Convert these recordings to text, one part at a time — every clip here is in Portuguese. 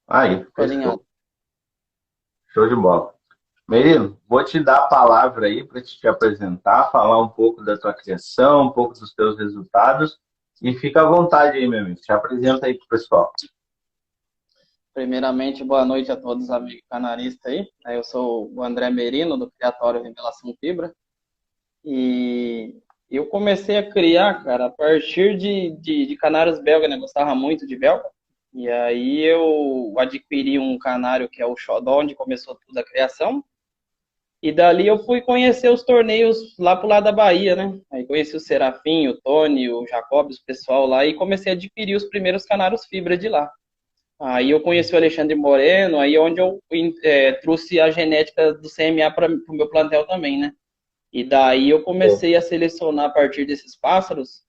Aí, Tô alinhado. fechou. Show de bola. Merino, vou te dar a palavra aí para te apresentar, falar um pouco da tua criação, um pouco dos teus resultados. E fica à vontade aí, meu amigo. Te apresenta aí pro pessoal. Primeiramente, boa noite a todos os amigos canaristas aí. Eu sou o André Merino, do Criatório Revelação Fibra. E eu comecei a criar, cara, a partir de canários belga, né? Gostava muito de belga. E aí eu adquiri um canário que é o Xodó, onde começou tudo a criação. E dali eu fui conhecer os torneios lá pro lado da Bahia, né? Aí conheci o Serafim, o Tony, o Jacobs, o pessoal lá, e comecei a adquirir os primeiros canários fibra de lá. Aí eu conheci o Alexandre Moreno, aí é onde eu trouxe a genética do CMA para o meu plantel também, né? E daí eu Sim. comecei a selecionar a partir desses pássaros,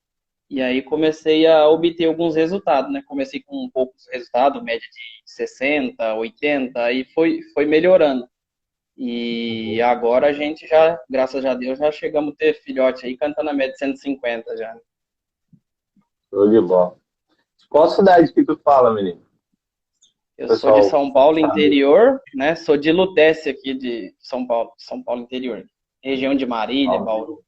e aí comecei a obter alguns resultados, né? Comecei com poucos resultados, média de 60, 80, aí foi melhorando. E agora a gente já, graças a Deus, já chegamos a ter filhote aí cantando a média de 150 já. Show de bola. Qual cidade que tu fala, menino? Eu sou de Pessoal, São Paulo sabe. interior, né? Sou de Lutécia aqui de São Paulo interior. Região de Marília, Bauru.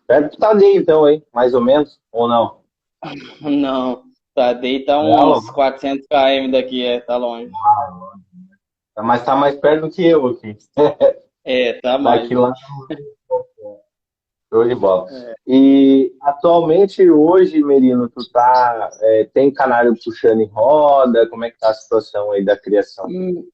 Perto do Tadinho, então, hein? Mais ou menos, ou não? Não, tá, daí tá Não, uns 400 km daqui, tá longe. mas tá mais perto do que eu aqui. É, tá mais. Daqui lá, show de bola. E atualmente, hoje, Merino, tem canário puxando em roda? Como é que tá a situação aí da criação? Hum,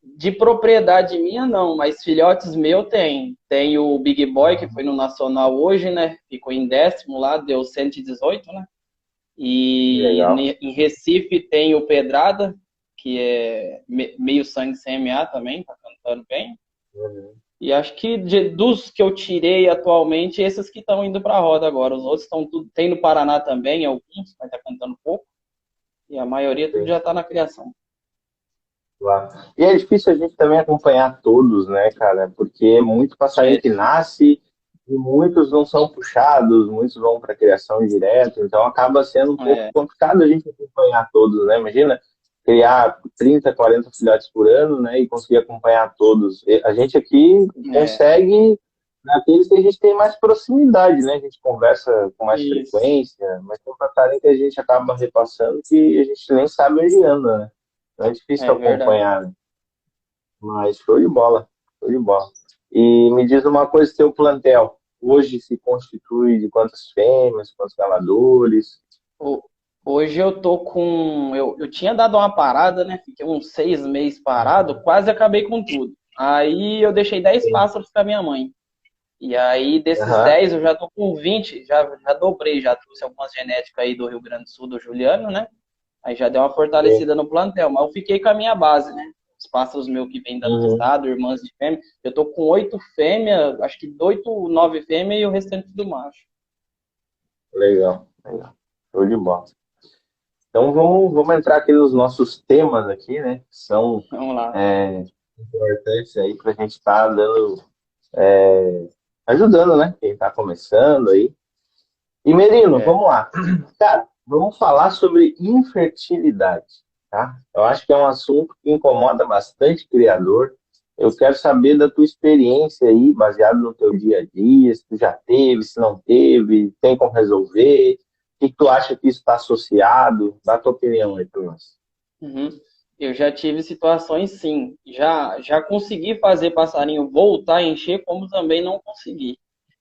De propriedade minha, não, mas filhotes meu tem. Tem o Big Boy, que foi no Nacional hoje, né? Ficou em décimo lá, deu 118, né? E Legal. em Recife tem o Pedrada, que é meio sangue CMA também, tá cantando bem. Uhum. E acho que dos que eu tirei atualmente, esses que estão indo para a roda agora. Os outros estão tudo. Tem no Paraná também, alguns, mas tá cantando pouco. E a maioria tudo Sim, já está na criação. claro. E é difícil a gente também acompanhar todos, né, cara? Porque é muito É passarinho que difícil. nasce e muitos não são puxados, muitos vão para criação direto, então acaba sendo um pouco É, complicado a gente acompanhar todos, né? Imagina criar 30, 40 filhotes por ano, né, e conseguir acompanhar todos. A gente aqui é, consegue naqueles que a gente tem mais proximidade, né? A gente conversa com mais isso. frequência, mas tem passarinho que a gente acaba repassando que a gente nem sabe onde anda, né? Então é difícil É verdade. acompanhar, né? Mas show de bola, show de bola. E me diz uma coisa, seu plantel hoje se constitui de quantas fêmeas, quantos galadores? O- Hoje eu tô com. Eu tinha dado uma parada, né? Fiquei uns 6 meses parado, quase acabei com tudo. Aí eu deixei 10 Sim. pássaros para minha mãe. E aí, desses Aham. 10 eu já tô com 20, já dobrei, já trouxe algumas genéticas aí do Rio Grande do Sul, do Juliano, né? Aí já deu uma Sim. fortalecida no plantel, mas eu fiquei com a minha base, né? Os pássaros meus que vêm dando Uhum. resultado, irmãs de fêmea. Eu tô com 8 fêmeas, acho que 8, 9 fêmeas e o restante tudo macho. Legal, legal. Show de bola. Então vamos entrar aqui nos nossos temas aqui, né? Que são Vamos lá. importantes aí para a gente estar dando, ajudando, né? Quem está começando aí. E Merino, É. vamos lá. Cara, vamos falar sobre infertilidade, tá? Eu acho que é um assunto que incomoda bastante criador. Eu quero saber da tua experiência aí, baseado no teu dia a dia, se tu já teve, se não teve, tem como resolver, o que que tu acha que isso está associado? Dá a tua opinião aí para nós. Uhum. Eu já tive situações, sim. Já consegui fazer passarinho voltar a encher, como também não consegui.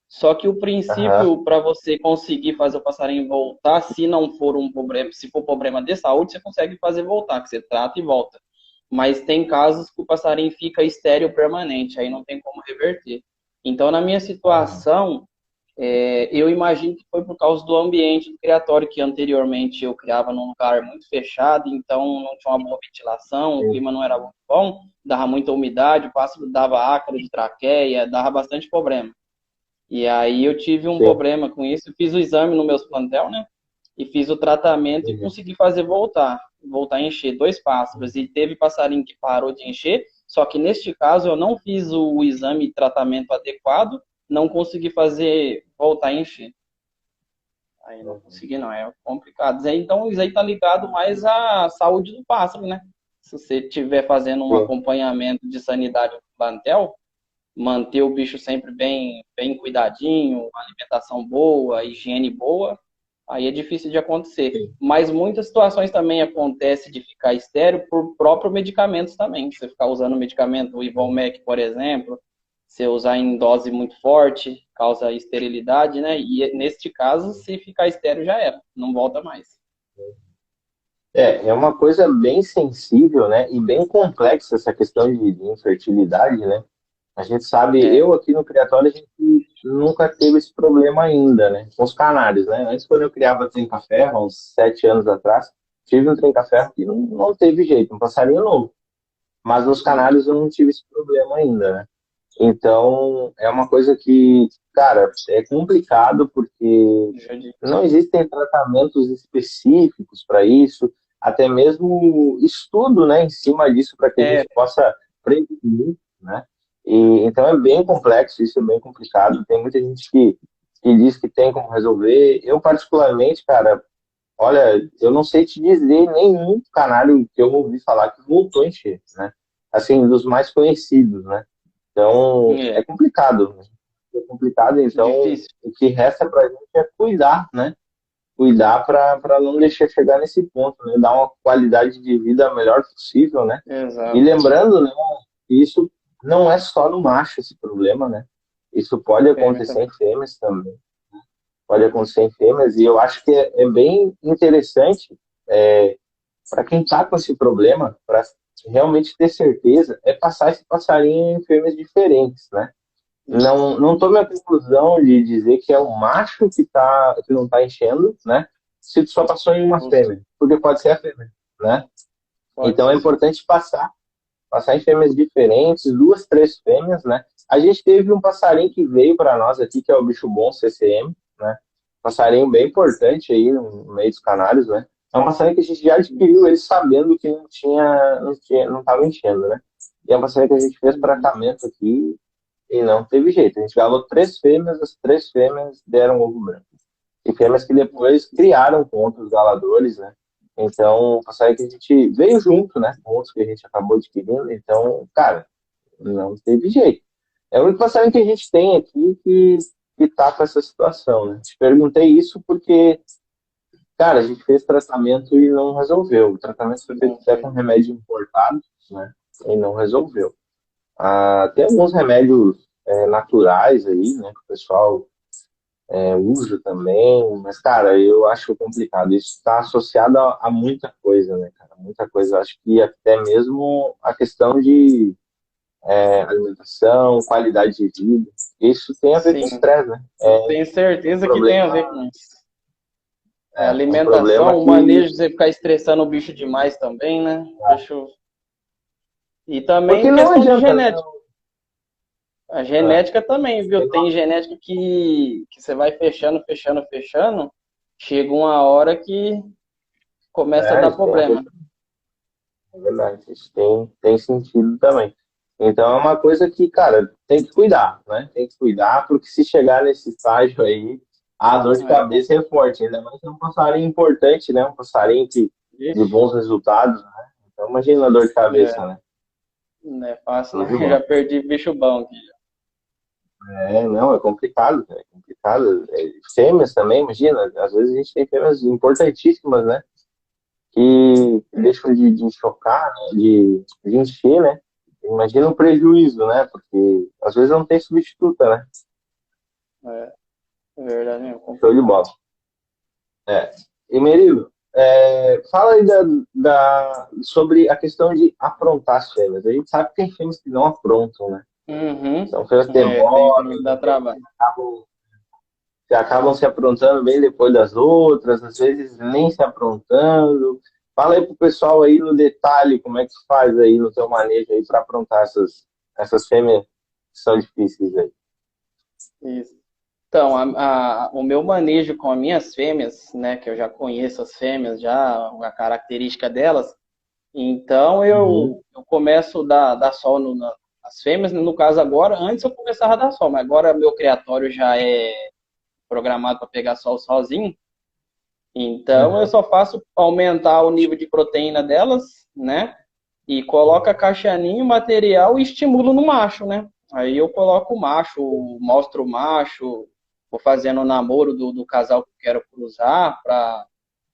Só que o Aham, princípio para você conseguir fazer o passarinho voltar, se não for um problema, se for problema de saúde, você consegue fazer voltar, que você trata e volta. Mas tem casos que o passarinho fica estéril permanente, aí não tem como reverter. Então, na minha aham, situação, eu imagino que foi por causa do ambiente do criatório, que anteriormente eu criava num lugar muito fechado, então não tinha uma boa ventilação, o sim, clima não era muito bom, dava muita umidade, o pássaro dava ácaro de traqueia, dava bastante problema. E aí eu tive um sim. problema com isso, fiz o exame no meus plantel, né? E fiz o tratamento e Uhum, consegui fazer voltar a encher 2 pássaros. E teve passarinho que parou de encher, só que neste caso eu não fiz o exame e tratamento adequado, não consegui fazer voltar a encher. Aí não Uhum. consegui, não, é complicado. Então, isso aí tá ligado mais à saúde do pássaro, né? Se você estiver fazendo um Sim. acompanhamento de sanidade do plantel, manter o bicho sempre bem cuidadinho, alimentação boa, higiene boa, aí é difícil de acontecer. Sim. Mas muitas situações também acontecem de ficar estéril por próprios medicamentos também. Você ficar usando medicamento, o Ivomec, por exemplo, você usar em dose muito forte, causa esterilidade, né? E neste caso, se ficar estéril já era, não volta mais. É uma coisa bem sensível, né? E bem complexa essa questão de infertilidade, né? A gente sabe, É, eu aqui no criatório, a gente nunca teve esse problema ainda, né? Com os canários, né? Antes, quando eu criava trinca-ferro, há uns 7 anos atrás, tive um trinca-ferro que não teve jeito, um passarinho novo. Mas nos canários eu não tive esse problema ainda, né? Então, é uma coisa que, cara, é complicado porque judia. não existem tratamentos específicos para isso, até mesmo estudo, né, em cima disso para que a É, gente possa prevenir, né? E, então é bem complexo, isso é bem complicado. Tem muita gente que diz que tem como resolver. Eu, particularmente, cara, olha, eu não sei te dizer nenhum canário que eu ouvi falar que voltou a encher, né? Assim, dos mais conhecidos, né? Então, é é complicado, né? É complicado, então difícil. o que resta para a gente é cuidar, né? Cuidar para não deixar chegar nesse ponto, né? Dar uma qualidade de vida melhor possível, né? E Exato. lembrando, né, que isso não é só no macho esse problema, né? Isso pode Fêmea acontecer também. em fêmeas também. Pode acontecer em fêmeas, e eu acho que é bem interessante para quem está com esse problema, para realmente ter certeza, é passar esse passarinho em fêmeas diferentes, né? Não tome a conclusão de dizer que é o macho que não está enchendo, né? Se tu só passou em uma Justo. fêmea, porque pode ser a fêmea, né? Pode Então é ser. importante passar em fêmeas diferentes, duas, três fêmeas, né? A gente teve um passarinho que veio para nós aqui, que é o bicho bom CCM, né? Passarinho bem importante aí no meio dos canários, né? É um passarinho que a gente já adquiriu ele sabendo que não estava enchendo, né? E é um passarinho que a gente fez Uhum. tratamento aqui e não teve jeito. A gente galou três fêmeas, as três fêmeas deram ovo branco. E fêmeas que depois criaram com outros galadores, né? Então, passarinho que a gente veio junto, né? Com outros que a gente acabou adquirindo. Então, cara, não teve jeito. É o único passarinho que a gente tem aqui que tá com essa situação, né? Te perguntei isso porque, cara, a gente fez tratamento e não resolveu. O tratamento foi feito Não até com foi. remédio importado, né? E não resolveu. Tem alguns remédios naturais aí, né? Que o pessoal usa também, mas, cara, eu acho complicado. Isso está associado a muita coisa, né, cara? Muita coisa. Eu acho que até mesmo a questão de alimentação, qualidade de vida, isso tem a ver com Sim, estresse, né? eu tenho Um certeza que tem a ver problema, com isso. A um problema alimentação, o que. manejo de você ficar estressando o bicho demais também, né? Bicho. E também Porque não questão de adianta, né? genética. A Ah, genética também, viu? Tem genética que você vai fechando, fechando, fechando. Chega uma hora que começa a dar isso tem a ver, problema. é verdade. Isso tem sentido também. Então é uma coisa que, cara, tem que cuidar, né? Tem que cuidar, porque se chegar nesse estágio aí, a dor de É, cabeça é forte, ainda mais que é um passarinho importante, né? Um passarinho de ixi, bons resultados, né? Então imagina a dor de cabeça, é, né? não é fácil, Show não. de Já bola. perdi bicho bom aqui. Não, é complicado, cara, é complicado. Fêmeas também, imagina, às vezes a gente tem fêmeas importantíssimas, né? Que deixam de chocar, né? De encher, né? Imagina o prejuízo, né? Porque às vezes não tem substituta, né? É, é verdade mesmo, Show de complicado. bola. E Merilo, fala aí sobre a questão de aprontar as fêmeas. A gente sabe que tem fêmeas que não aprontam, né? Uhum. São fêmeas É, tem fêmea teimosas, que dá trabalho. que acabam se aprontando bem depois das outras, às vezes nem se aprontando. Fala aí pro pessoal aí no detalhe como é que faz aí no teu manejo aí para aprontar essas fêmeas que são difíceis aí. Isso. Então, o meu manejo com as minhas fêmeas, né, que eu já conheço as fêmeas, já a característica delas, então Uhum. eu começo a dar sol nas fêmeas, no caso agora, antes eu começava a dar sol, mas agora meu criatório já é programado para pegar sol sozinho, Então, eu Uhum. só faço aumentar o nível de proteína delas, né? E coloco a caixa ninho, material e estimulo no macho, né? Aí eu coloco o macho, mostro o macho, vou fazendo o namoro do casal que eu quero cruzar,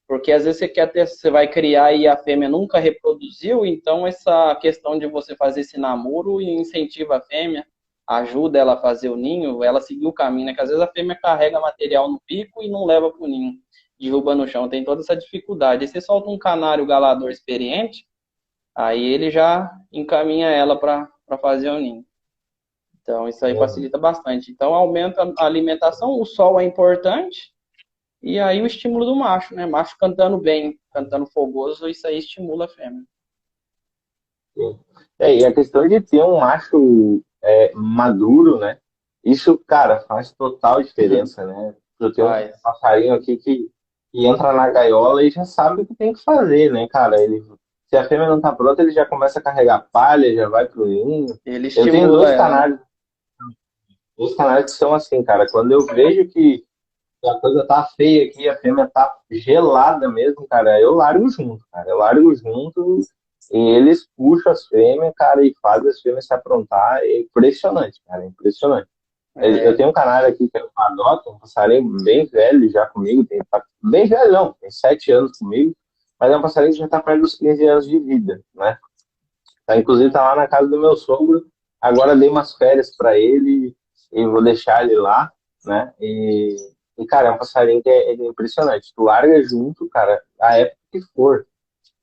porque às vezes você quer ter, você vai criar e a fêmea nunca reproduziu, então essa questão de você fazer esse namoro incentiva a fêmea, ajuda ela a fazer o ninho, ela seguir o caminho, né? Que às vezes a fêmea carrega material no pico e não leva pro ninho, derruba no chão, tem toda essa dificuldade. Aí você solta um canário galador experiente, aí ele já encaminha ela para fazer o ninho. Então isso aí Uhum. facilita bastante. Então aumenta a alimentação, o sol é importante, e aí o estímulo do macho, né? Macho cantando bem, cantando fogoso, isso aí estimula a fêmea. Sim. E a questão de ter um macho maduro, né? Isso, cara, faz total diferença, né? Eu tenho um Faz. passarinho aqui que entra na gaiola e já sabe o que tem que fazer, né, cara? Se a fêmea não tá pronta, ele já começa a carregar palha, já vai pro ninho. Ele Eu tenho estimula ela, né? dois canários que são assim, cara. Quando eu vejo que a coisa tá feia aqui, a fêmea tá gelada mesmo, cara, eu largo junto, cara. Eu largo junto e eles puxam as fêmeas, cara, e fazem as fêmeas se aprontar. É impressionante, cara, é impressionante. Eu É, tenho um canário aqui que eu adoto, um passarinho bem velho já comigo, tá bem velho não, tem 7 anos comigo, mas é um passarinho que já tá perto dos 15 anos de vida, né? Tá, inclusive tá lá na casa do meu sogro, agora dei umas férias para ele e vou deixar ele lá, né? Cara, é um passarinho que é impressionante. Tu larga junto, cara, a época que for.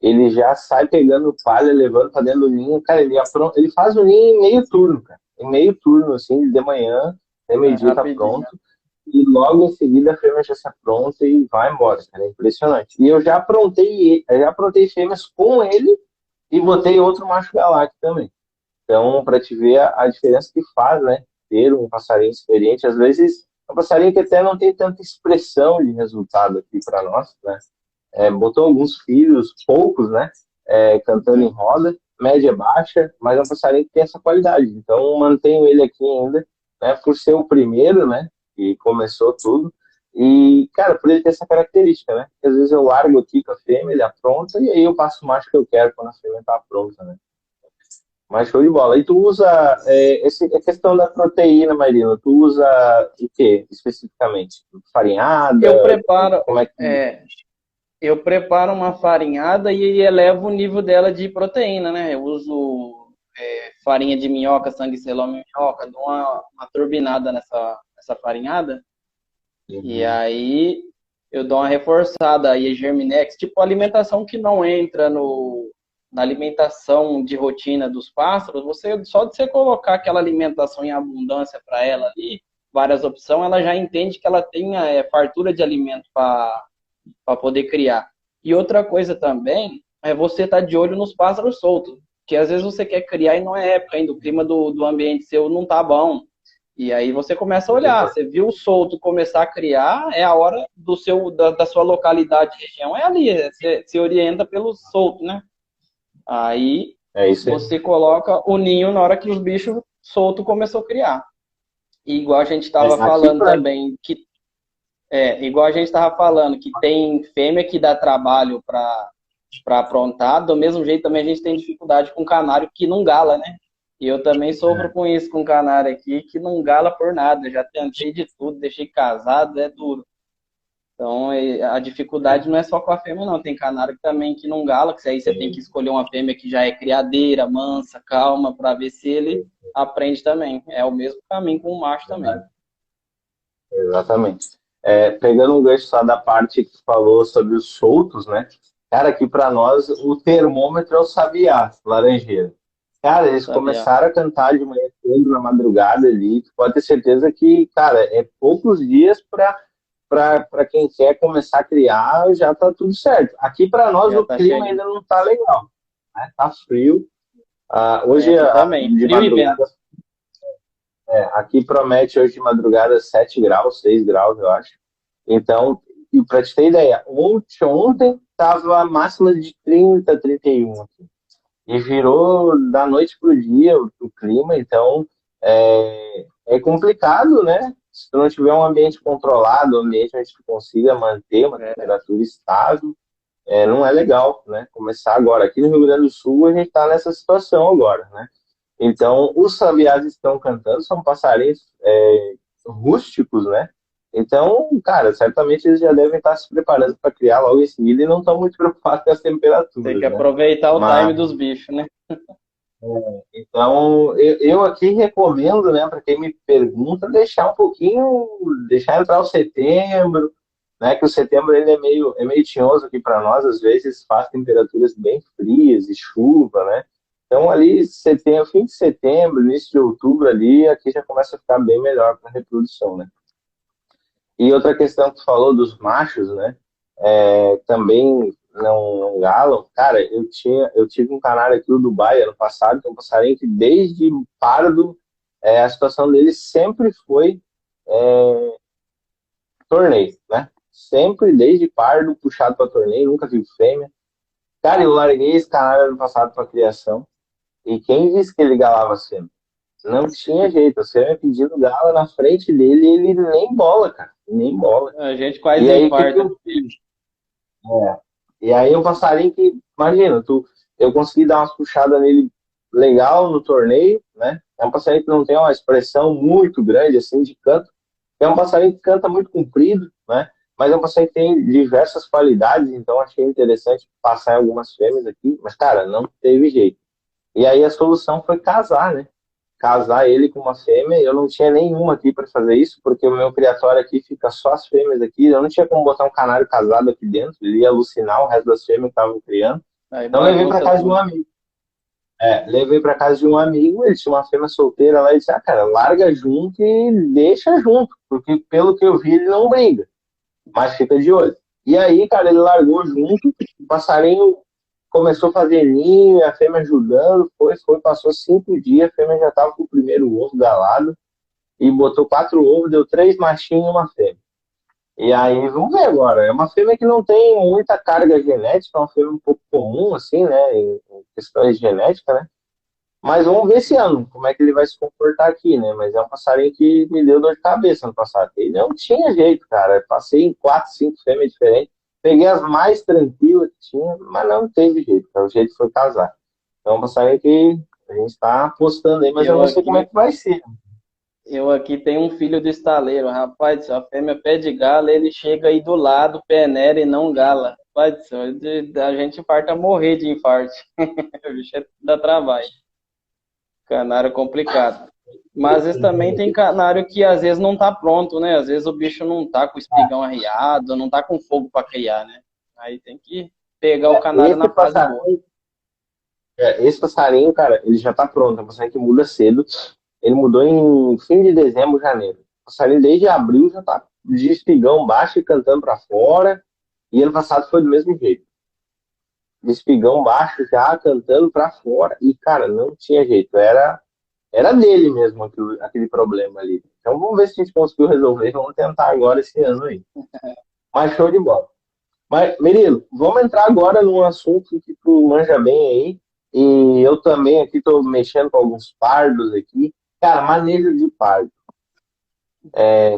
Ele já sai pegando palha, levando pra dentro do ninho. Cara, ele faz o ninho em meio turno, cara. Em meio turno, assim, de manhã, até é meio-dia tá rapidinho. pronto. E logo em seguida a fêmea já se apronta e vai embora, cara. É impressionante. E eu já aprontei fêmeas com ele e botei outro macho galáctico também. Então, para te ver a diferença que faz, né? Ter um passarinho experiente, às vezes é um passarinho que até não tem tanta expressão de resultado aqui para nós, né? Botou alguns filhos, poucos, né? Cantando em roda, média baixa, mas é um passarinho que tem essa qualidade. Então, mantenho ele aqui ainda, né? Por ser o primeiro, né? Que começou tudo. E, cara, por ele ter essa característica, né? Porque às vezes eu largo aqui com a fêmea, ele apronta, e aí eu passo o macho que eu quero quando a fêmea tá pronta, né? Mas show de bola. E tu usa a questão da proteína, Marina, tu usa o que especificamente? Eu Farinhada? preparo, Como é que. é, eu preparo uma farinhada e elevo o nível dela de proteína, né? Eu uso farinha de minhoca, sangue selão minhoca, dou uma turbinada nessa farinhada. E Uhum. aí eu dou uma reforçada aí, Germinex, tipo alimentação que não entra na alimentação de rotina dos pássaros, você só de você colocar aquela alimentação em abundância para ela ali, várias opções, ela já entende que ela tem fartura de alimento para poder criar. E outra coisa também é você estar de olho nos pássaros soltos, que às vezes você quer criar e não é época ainda, o clima do ambiente seu não tá bom. E aí você começa a olhar, você viu o solto começar a criar, é a hora da sua localidade, região, é ali, você se orienta pelo solto, né? Aí É isso aí. você coloca o ninho na hora que os bichos solto começou a criar. E igual a gente estava Aqui falando pra. também, igual a gente estava falando, que tem fêmea que dá trabalho para aprontar, do mesmo jeito também a gente tem dificuldade com canário que não gala, né? E eu também sofro com isso com canário aqui, que não gala por nada. Já tentei de tudo, deixei casado, é duro. Então, a dificuldade não é só com a fêmea, não. Tem canário também que não gala, que aí você tem que escolher uma fêmea que já é criadeira, mansa, calma, para ver se ele aprende também. É o mesmo caminho com o macho também. Exatamente. Pegando um gancho só da parte que tu falou sobre os soltos, né? Cara, aqui para nós o termômetro é o sabiá, laranjeira. Cara, eles Sabia? começaram a cantar de manhã cedo, na madrugada ali. Tu pode ter certeza que, cara, é poucos dias para quem quer começar a criar, já tá tudo certo. Aqui para nós Já o tá clima chegando. ainda não tá legal, né? Tá frio. Hoje, Aqui também. de Frio e vento. madrugada, aqui promete hoje de madrugada 7 graus, 6 graus, eu acho. Então, e para te ter ideia, ontem estava a máxima de 30, 31 aqui. E virou da noite para o dia o clima, então é complicado, né? Se tu não tiver um ambiente controlado, um ambiente onde tu consiga manter uma É, temperatura estável, não é legal, né? Começar agora. Aqui no Rio Grande do Sul, a gente está nessa situação agora, né? Então, os sabiás estão cantando, são passarinhos rústicos, né? Então, cara, certamente eles já devem estar se preparando para criar logo em seguida e não estão muito preocupados com as tem que temperaturas, né? aproveitar o time Mas, dos bichos, né? então, eu aqui recomendo, né, para quem me pergunta, deixar um pouquinho, deixar entrar o setembro, né, que o setembro ele é meio tinhoso aqui para nós, às vezes faz temperaturas bem frias e chuva, né? Então ali setembro, fim de setembro, início de outubro ali, aqui já começa a ficar bem melhor para reprodução, né? E outra questão que tu falou dos machos, né? Também não galam. Cara, eu tive um canário aqui, o Dubai, ano passado, que é um passarinho que desde pardo, a situação dele sempre foi é, torneio, né? Sempre desde pardo, puxado para torneio, nunca vi fêmea. Cara, eu larguei esse canário ano passado para criação. E quem disse que ele galava as fêmeas? Não tinha jeito. A fêmea pedindo gala na frente dele e ele nem bola, cara. Nem bola. A gente E quase aí, o que que infarta. eu fiz? É. E aí, um passarinho que, imagina, eu consegui dar umas puxadas nele legal no torneio, né? É um passarinho que não tem uma expressão muito grande, assim, de canto. É um passarinho que canta muito comprido, né? Mas é um passarinho que tem diversas qualidades, então achei interessante passar em algumas fêmeas aqui. Mas, cara, não teve jeito. E aí a solução foi casar, né? Casar ele com uma fêmea. Eu não tinha nenhuma aqui para fazer isso, porque o meu criatório aqui fica só as fêmeas aqui. Eu não tinha como botar um canário casado aqui dentro, ele ia alucinar o resto das fêmeas que estavam criando. Aí Então levei para bagunça casa de um tudo. amigo. Levei para casa de um amigo, ele tinha uma fêmea solteira lá e disse: "Ah, cara, larga junto e deixa junto, porque pelo que eu vi ele não briga, mas fica de olho." E aí, cara, ele largou junto, o passarinho começou a fazer ninho, a fêmea ajudando, passou 5 dias, a fêmea já estava com o primeiro ovo galado, e botou 4 ovos, deu 3 machinhos e uma fêmea. E aí, vamos ver agora, é uma fêmea que não tem muita carga genética, é uma fêmea um pouco comum, assim, né, em questões de genética, né, mas vamos ver esse ano, como é que ele vai se comportar aqui, né, mas é um passarinho que me deu dor de cabeça no passado, ele não tinha jeito, cara, passei em 4, 5 fêmeas diferentes, peguei as mais tranquilas que tinha, mas não teve jeito, cara. O jeito foi casar. Então, é um passarinho que a gente está apostando aí, mas eu Eu não sei como é aqui, que vai ser. eu aqui tenho um filho do estaleiro, rapaz, a fêmea pede gala, ele chega aí do lado, peneira e não gala. Rapaz, do céu, a gente farta morrer de infarto. O bicho dá trabalho. Canário é complicado. Mas esse também tem canário que às vezes não tá pronto, né? Às vezes o bicho não tá com o espigão arriado, não tá com fogo para criar, né? Aí tem que pegar o canário Esse na fase boa. passarinho, esse passarinho, cara, ele já está pronto. É um passarinho que muda cedo. Ele mudou em fim de dezembro, janeiro. O passarinho desde abril já está de espigão baixo e cantando para fora. E ano passado foi do mesmo jeito. De espigão baixo já cantando para fora. E, cara, não tinha jeito. Era dele mesmo aquele problema ali. Então vamos ver se a gente conseguiu resolver. Vamos tentar agora esse ano aí. Mas show de bola. Mas, Menino, vamos entrar agora num assunto que tu manja bem aí. E eu também aqui estou mexendo com alguns pardos aqui. Cara, manejo de pardo.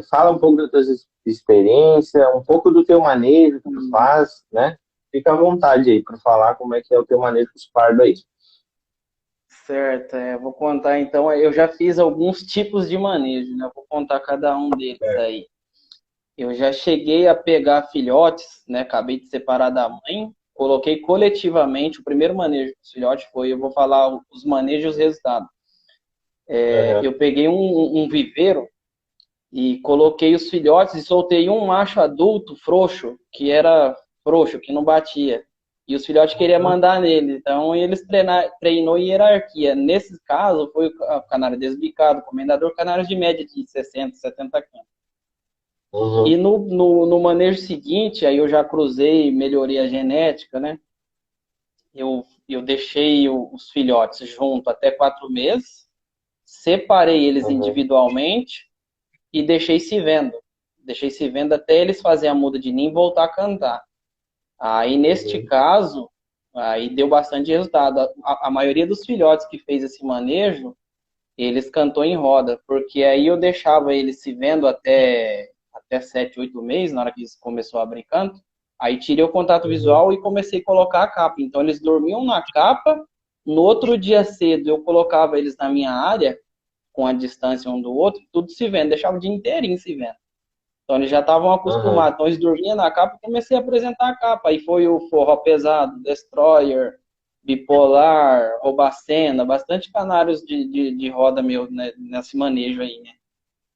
Fala um pouco das tuas experiências, um pouco do teu manejo que tu Hum, faz, né? Fica à vontade aí para falar como é que é o teu manejo dos pardos aí. certo, vou contar então. Eu já fiz alguns tipos de manejo, né? Vou contar cada um deles aí. Eu já cheguei a pegar filhotes, né? Acabei de separar da mãe, coloquei coletivamente. O primeiro manejo dos filhotes foi, eu vou falar os manejos e os resultados. Uhum, Eu peguei um viveiro e coloquei os filhotes e soltei um macho adulto frouxo, que era frouxo, que não batia. E os filhotes queriam uhum, mandar nele. Então eles treinou em hierarquia. Nesse caso, foi o canário desbicado, comendador canários de média de 60, 70 quilos. E uhum, no manejo seguinte, aí eu já cruzei, melhorei a genética, né? Eu deixei os filhotes junto até 4 meses, separei eles uhum, individualmente e deixei se vendo. Deixei se vendo até eles fazerem a muda de ninho e voltar a cantar. Aí, neste uhum, caso, aí deu bastante resultado. A maioria dos filhotes que fez esse manejo eles cantou em roda, porque aí eu deixava eles se vendo até 7, 8 meses, na hora que eles começou a abrir canto. Aí tirei o contato Uhum. visual e comecei a colocar a capa. Então eles dormiam na capa, no outro dia cedo eu colocava eles na minha área, com a distância um do outro, tudo se vendo, deixava o dia inteirinho se vendo. Então eles já estavam Uhum. acostumados. Então eles dormiam na capa e comecei a apresentar a capa. Aí foi o Forró Pesado, Destroyer, Bipolar, Robacena, bastante canários de roda meu, né, nesse manejo aí, né?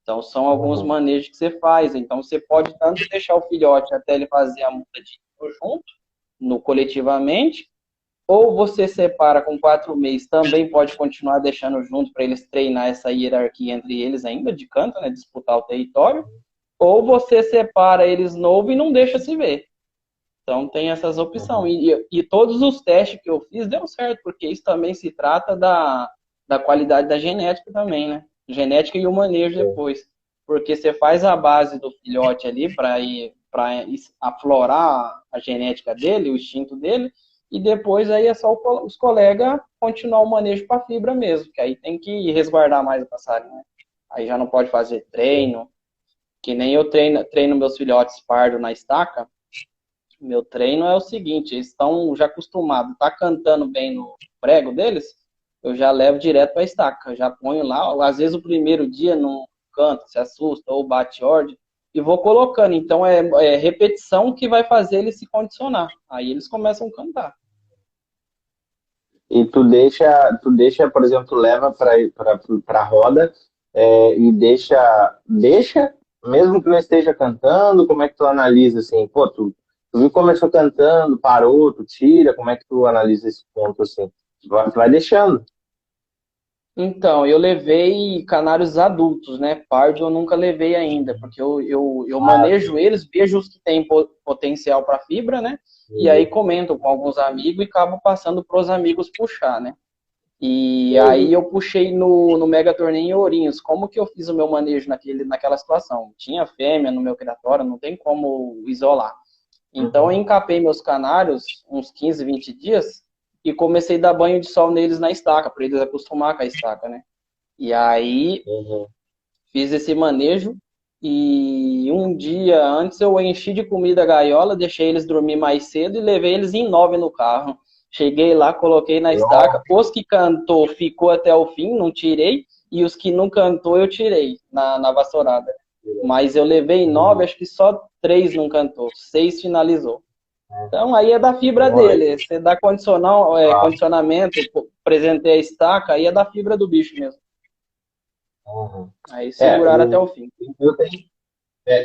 Então são alguns Uhum. manejos que você faz. Então você pode tanto deixar o filhote até ele fazer a muda de junto, no coletivamente, ou você separa com 4 meses, também pode continuar deixando junto para eles treinar essa hierarquia entre eles ainda de canto, né? Disputar o território, ou você separa eles novo e não deixa se ver. Então tem essas opções. Uhum. E todos os testes que eu fiz deu certo, porque isso também se trata da qualidade da genética também, né? Genética e o manejo Sim. depois. Porque você faz a base do filhote ali para aflorar a genética dele, o instinto dele, e depois aí é só os colegas continuar o manejo para fibra mesmo, que aí tem que resguardar mais o passarinho, né? Aí já não pode fazer Sim. treino, que nem eu treino meus filhotes pardo na estaca. Meu treino é o seguinte, eles estão já acostumados, tá cantando bem no prego deles, eu já levo direto para a estaca, já ponho lá, às vezes o primeiro dia não canta, se assusta ou bate ordem, e vou colocando. Então é repetição que vai fazer eles se condicionar. Aí eles começam a cantar. E tu deixa, por exemplo, leva para roda e deixa, mesmo que não esteja cantando, como é que tu analisa assim? Pô, tu viu que começou cantando, parou, tu tira, como é que tu analisa esse ponto assim? Tu vai deixando. Então, eu levei canários adultos, né? Pardo eu nunca levei ainda, porque eu Ah, manejo eles, vejo os que têm potencial para fibra, né? E aí uhum, comento com alguns amigos e acabo passando para os amigos puxar, né? E aí uhum, eu puxei no Mega Torneio em Ourinhos. Como que eu fiz o meu manejo naquela situação? Tinha fêmea no meu criatório, não tem como isolar. Então eu uhum, encapei meus canários uns 15, 20 dias e comecei a dar banho de sol neles na estaca, para eles acostumar com a estaca, né? E aí uhum. fiz esse manejo e um dia antes eu enchi de comida a gaiola, deixei eles dormir mais cedo e levei eles em 9 no carro. Cheguei lá, coloquei na estaca. Nossa, Os que cantou ficou até o fim, não tirei. E os que não cantou eu tirei na vassourada. Mas eu levei 9, uhum. acho que só 3 não cantou. 6 finalizou. Então aí é da fibra Olha, dele. Você dá condicionamento, apresentei a estaca, aí é da fibra do bicho mesmo. uhum. Aí É, seguraram até o fim. eu tenho,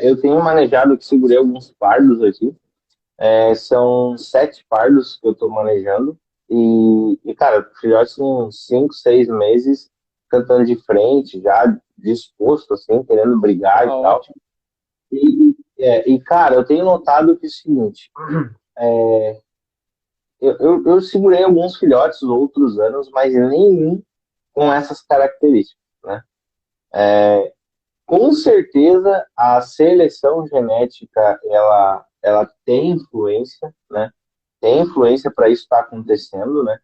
eu tenho manejado que segurei alguns pardos aqui. São 7 pardos que eu estou manejando. Cara, filhotes com 5, 6 meses cantando de frente, já disposto, assim, querendo brigar e Ó, tal. ótimo. Cara, eu tenho notado que é o seguinte: eu segurei alguns filhotes outros anos, mas nenhum com essas características, né? Com certeza, a seleção genética, ela tem influência, né? Tem influência para isso estar acontecendo, né?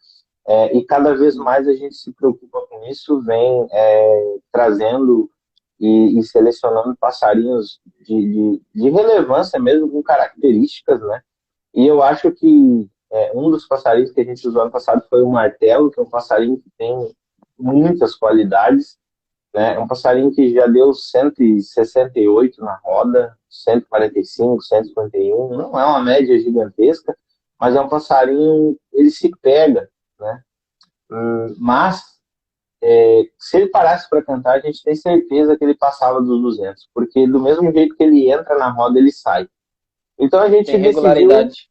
E cada vez mais a gente se preocupa com isso, vem trazendo e selecionando passarinhos de relevância mesmo, com características, né? E eu acho que um dos passarinhos que a gente usou ano passado foi o martelo, que é um passarinho que tem muitas qualidades, né? É um passarinho que já deu 168 na roda, 145, 151, não é uma média gigantesca, mas é um passarinho, ele se pega, né? Mas se ele parasse para cantar, a gente tem certeza que ele passava dos 200, porque do mesmo jeito que ele entra na roda, ele sai. Então a gente Tem decidiu regularidade.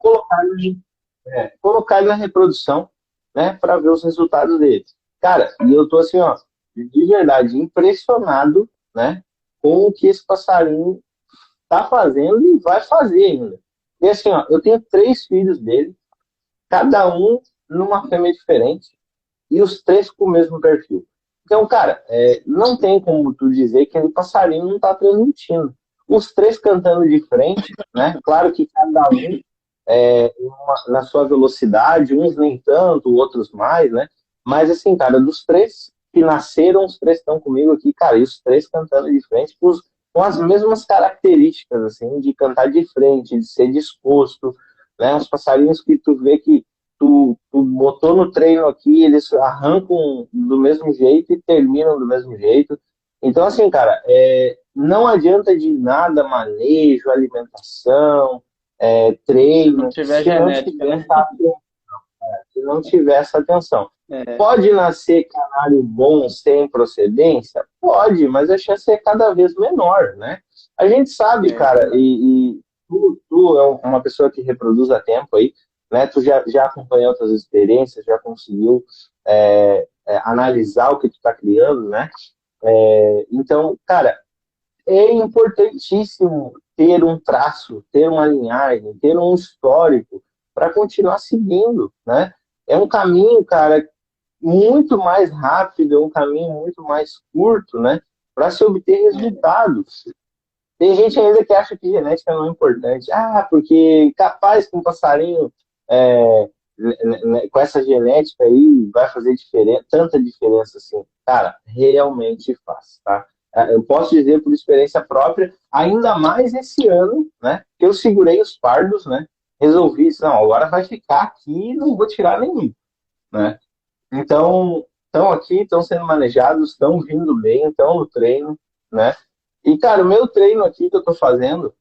colocar ele na reprodução, né, para ver os resultados dele. Cara, e eu tô assim, ó, de verdade, impressionado, né, com o que esse passarinho tá fazendo e vai fazer ainda. E assim, ó, eu tenho 3 filhos dele, cada um numa fêmea diferente, e os 3 com o mesmo perfil. Então, cara, não tem como tu dizer que aquele passarinho não está transmitindo. Os 3 cantando de frente, né? Claro que cada um na sua velocidade, uns nem tanto, outros mais, né? Mas assim, cara, dos 3, que nasceram, os três estão comigo aqui, cara, e os três cantando de frente com as mesmas características, assim, de cantar de frente, de ser disposto, né? Os passarinhos que tu vê que tu botou no treino aqui, eles arrancam do mesmo jeito e terminam do mesmo jeito. Então, assim, cara, não adianta de nada manejo, alimentação, Não treino, tiver genética, né? se não tiver essa atenção. É, Pode nascer canário bom sem procedência? Pode, mas a chance é cada vez menor, né? A gente sabe, cara, verdade. e tu é uma pessoa que reproduz há tempo aí, né? Tu já acompanhou outras experiências, já conseguiu analisar o que tu está criando, né? Então, cara, é importantíssimo ter um traço, ter uma linhagem, ter um histórico para continuar seguindo, né? É um caminho, cara, muito mais rápido, é um caminho muito mais curto, né? Para se obter resultados. Tem gente ainda que acha que genética não é importante. Ah, porque capaz que um passarinho com essa genética aí vai fazer diferença, tanta diferença assim. Cara, realmente faz, tá? Eu posso dizer por experiência própria, ainda mais esse ano, né? Que eu segurei os pardos, né? Resolvi isso, não, agora vai ficar aqui e não vou tirar nenhum, né? Então, estão aqui, estão sendo manejados, estão vindo bem, estão no treino, né? E, cara, o meu treino aqui que eu tô fazendo,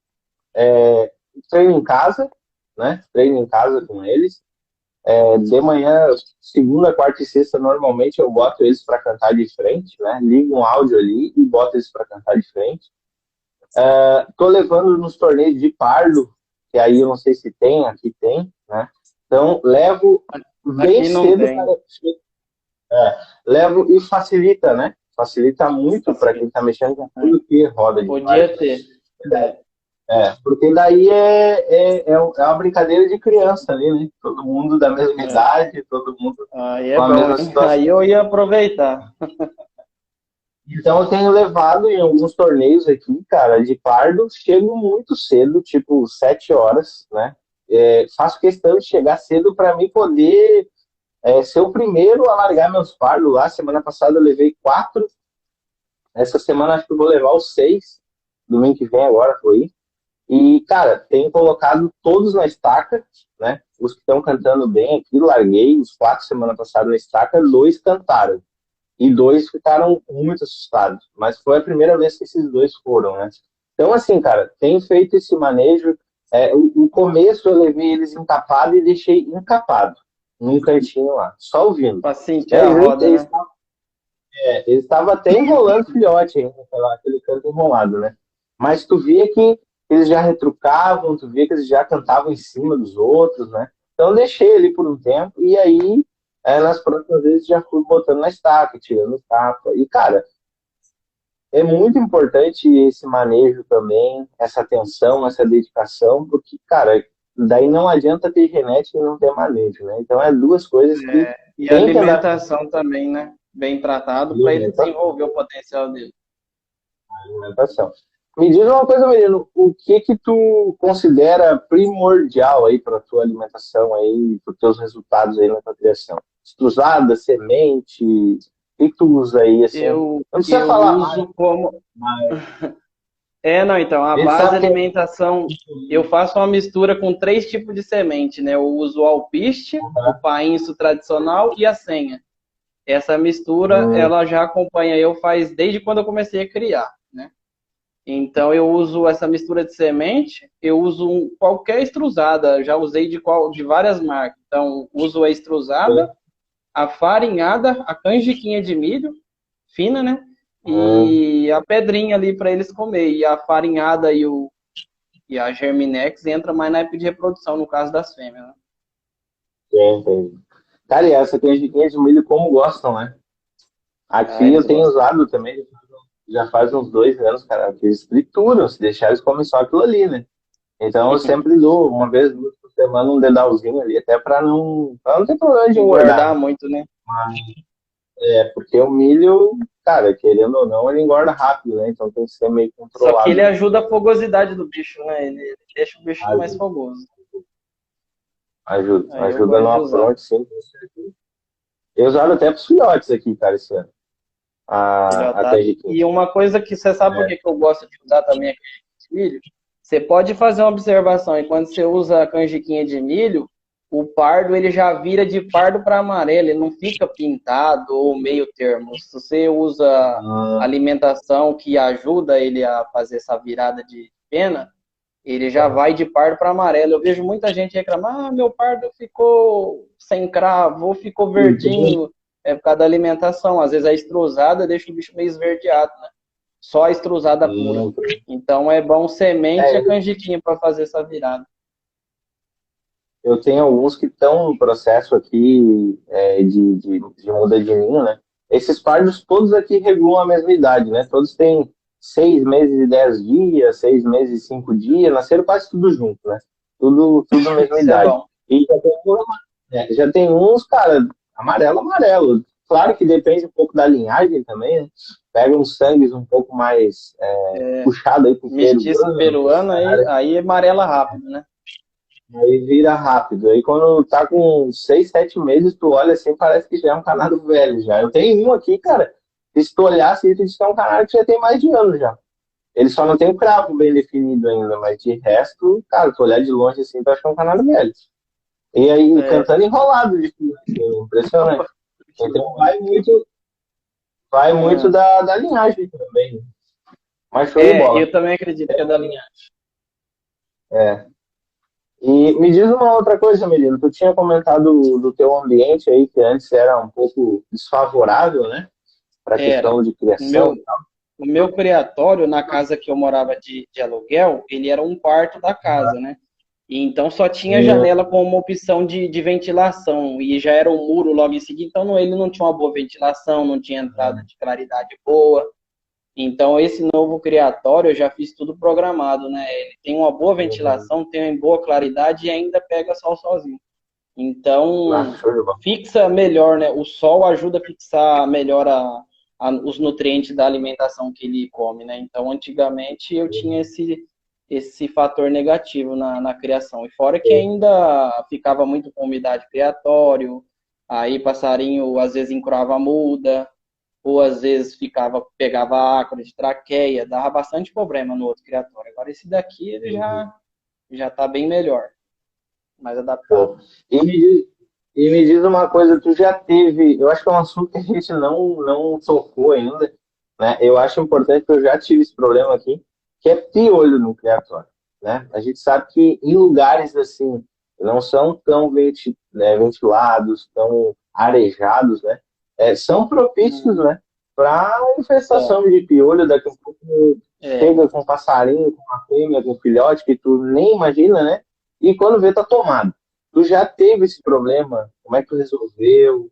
treino em casa, né? Treino em casa com eles. De manhã, segunda, quarta e sexta, normalmente eu boto eles para cantar de frente, né? Ligo um áudio ali e boto eles para cantar de frente. Tô levando nos torneios de pardo, que aí eu não sei se tem, aqui tem, né? Então, levo bem Aqui não cedo, tem. cara. Levo e facilita, né? Facilita muito para quem está mexendo com tudo que roda de pardo. Podia ter. É. Porque daí é uma brincadeira de criança ali, né? Todo mundo da mesma É. idade, todo mundo Aí com é a bom, mesma hein? Aí situação. eu ia aproveitar. Então eu tenho levado em alguns torneios aqui, cara, de pardo, chego muito cedo, tipo 7 horas, né? Faço questão de chegar cedo para mim poder ser o primeiro a largar meus pardos lá. Semana passada eu levei 4, essa semana acho que eu vou levar os 6, domingo que vem agora foi. E, cara, tenho colocado todos na estaca, né? Os que estão cantando bem aqui, larguei os 4 semana passada na estaca, 2 cantaram. E 2 ficaram muito assustados. Mas foi a primeira vez que esses 2 foram, né? Então, assim, cara, tenho feito esse manejo. O começo eu levei eles encapados e deixei encapado num cantinho lá, só ouvindo. Pra sentir É, a eles roda, né? estavam até enrolando filhote ainda, aquele canto enrolado, né? Mas tu via que eles já retrucavam, tu via que eles já cantavam em cima dos outros, né? Então eu deixei ali por um tempo e aí nas próximas vezes já fui botando na estaca, tirando capa. E, cara, é muito importante esse manejo também, essa atenção, essa dedicação, porque, cara, daí não adianta ter genética e não ter manejo, né? Então é duas coisas que E a tem que andar alimentação também, né? Bem tratado com para ele alimentação. desenvolver o potencial dele. Alimentação. Me diz uma coisa, menino, o que que tu considera primordial aí para tua alimentação aí, para os teus resultados aí na tua criação? Estrusada, semente, o que que tu usa aí assim? Não precisa Eu falar mais, uso como. mas Não, então, a ele base de sabe que é alimentação, eu faço uma mistura com 3 tipos de semente, né? Eu uso o alpiste, o painço tradicional e a senha. Essa mistura, hum, ela já acompanha eu faz desde quando eu comecei a criar, né? Então eu uso essa mistura de semente, eu uso qualquer extrusada, já usei de várias marcas. Então, uso a extrusada, a farinhada, a canjiquinha de milho, fina, né? hum, E a pedrinha ali para eles comer. E a farinhada e a Germinex entra mais na época de reprodução, no caso das fêmeas, né? entendi. Cara, e essa canjiquinha de milho como gostam, né? Ah, Aqui eu eles tenho gostam. usado também, já faz uns 2 anos, cara, que eles trituram, se deixar eles comem só aquilo ali, né? Então eu sempre dou, uma vez, 2 por semana, um dedalzinho ali, até para não ter problema de engordar, Engordar né? muito, né? Porque o milho, cara, querendo ou não, ele engorda rápido, né? Então tem que ser meio Só que controlado ele ali. ajuda a fogosidade do bicho, né? Ele deixa o bicho mais Ajuda, fogoso. ajuda. Aí eu Ajuda gosto no de usar. apronte, sim, com certeza. Eu usava até pros filhotes aqui, cara, esse ano. a Filhotada. canjiquinha. E uma coisa que você sabe por É. que que eu gosto de usar também a canjiquinha de milho? Você pode fazer uma observação, e quando você usa a canjiquinha de milho, o pardo ele já vira de pardo para amarelo, ele não fica pintado ou meio termo. Se você usa Ah, alimentação que ajuda ele a fazer essa virada de pena, ele já vai de pardo para amarelo. Eu vejo muita gente reclamar, ah, meu pardo ficou sem cravo, ou ficou entendi. verdinho, é por causa da alimentação. Às vezes a estrusada deixa o bicho meio esverdeado, né? Só a estrusada pura. Hum. Então é bom semente e a É, canjiquinha para fazer essa virada. eu tenho alguns que estão no processo aqui de muda de ninho, né? Esses pardos todos aqui regulam a mesma idade, né? Todos têm 6 meses e 10 dias, 6 meses e 5 dias, nasceram quase tudo junto, né? Tudo a mesma Isso é idade. bom. E já tem uns, cara, amarelo, amarelo. Claro que depende um pouco da linhagem também, né? Pega uns sangues um pouco mais puxado aí pro Mestiço peruano, pro peruano, aí amarela rápido, né? aí vira rápido. Aí quando tá com 6, 7 meses, tu olha assim, parece que já é um canário velho já. Eu tenho um aqui, cara, que se tu olhar assim, tu diz que é um canário que já tem mais de ano já. Ele só não tem o cravo bem definido ainda, mas de resto, cara, tu olhar de longe assim, tu acha que é um canário velho. E aí, É, cantando enrolado, assim, impressionante. Então vai muito é, da linhagem também. Mas show de bola. eu também acredito que é da linhagem. É. E me diz uma outra coisa, menino. Tu tinha comentado do teu ambiente aí, que antes era um pouco desfavorável, né? Para a Era. questão de O criação. meu, o meu criatório, na casa que eu morava de aluguel, ele era um quarto da casa, né? E então só tinha janela Hum, com uma opção de ventilação. E já era um muro logo em seguida, então ele não tinha uma boa ventilação, não tinha entrada de claridade boa. Então, esse novo criatório eu já fiz tudo programado, né? Ele tem uma boa hum, ventilação, tem uma boa claridade e ainda pega sol sozinho. Então, show de bola. fixa melhor, né? O sol ajuda a fixar melhor os nutrientes da alimentação que ele come, né? Então, antigamente eu tinha esse fator negativo na criação. E fora que ainda ficava muito com umidade criatório, aí passarinho às vezes encurava a muda, ou às vezes pegava ácaro de traqueia, dava bastante problema no outro criatório. Agora esse daqui ele já tá bem melhor, mais adaptado. Show. E me diz uma coisa, tu já teve, eu acho que é um assunto que a gente não tocou ainda, né? Eu acho importante que eu já tive esse problema aqui, que é piolho no criatório, né? A gente sabe que em lugares assim, não são tão ventilados, tão arejados, né? São propícios, Hum, né? Para são. infestação de piolho, daqui a pouco É. chega com um passarinho, com uma fêmea, com um filhote, que tu nem imagina, né? E quando vê, tá tomado. Tu já teve esse problema? Como é que tu resolveu?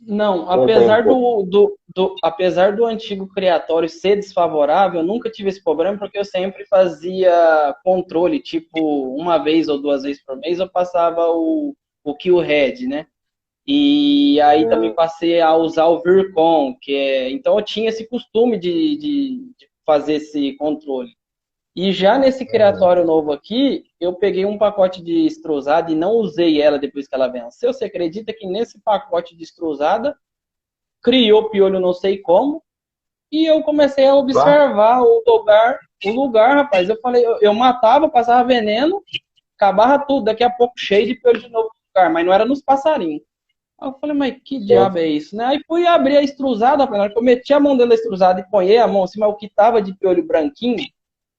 Não, Conta aí um apesar pouco. apesar do antigo criatório ser desfavorável, eu nunca tive esse problema porque eu sempre fazia controle, tipo, uma vez ou duas vezes por mês eu passava o Kill Head, né? E aí também Hum, passei a usar o Vircon, então eu tinha esse costume de fazer esse controle. E já nesse uhum. criatório novo aqui, eu peguei um pacote de estrusada e não usei ela depois que ela venceu. Você acredita que nesse pacote de estrusada criou piolho não sei como? E eu comecei a Bah, observar o lugar, rapaz. Eu falei, eu matava, passava veneno, acabava tudo, daqui a pouco cheio de piolho de novo no lugar, mas não era nos passarinhos. Aí eu falei, mas que sim. diabo é isso, né? Aí fui abrir a estrusada, na hora que eu meti a mão dentro da estrusada e ponhei a mão assim, mas o que tava de piolho branquinho,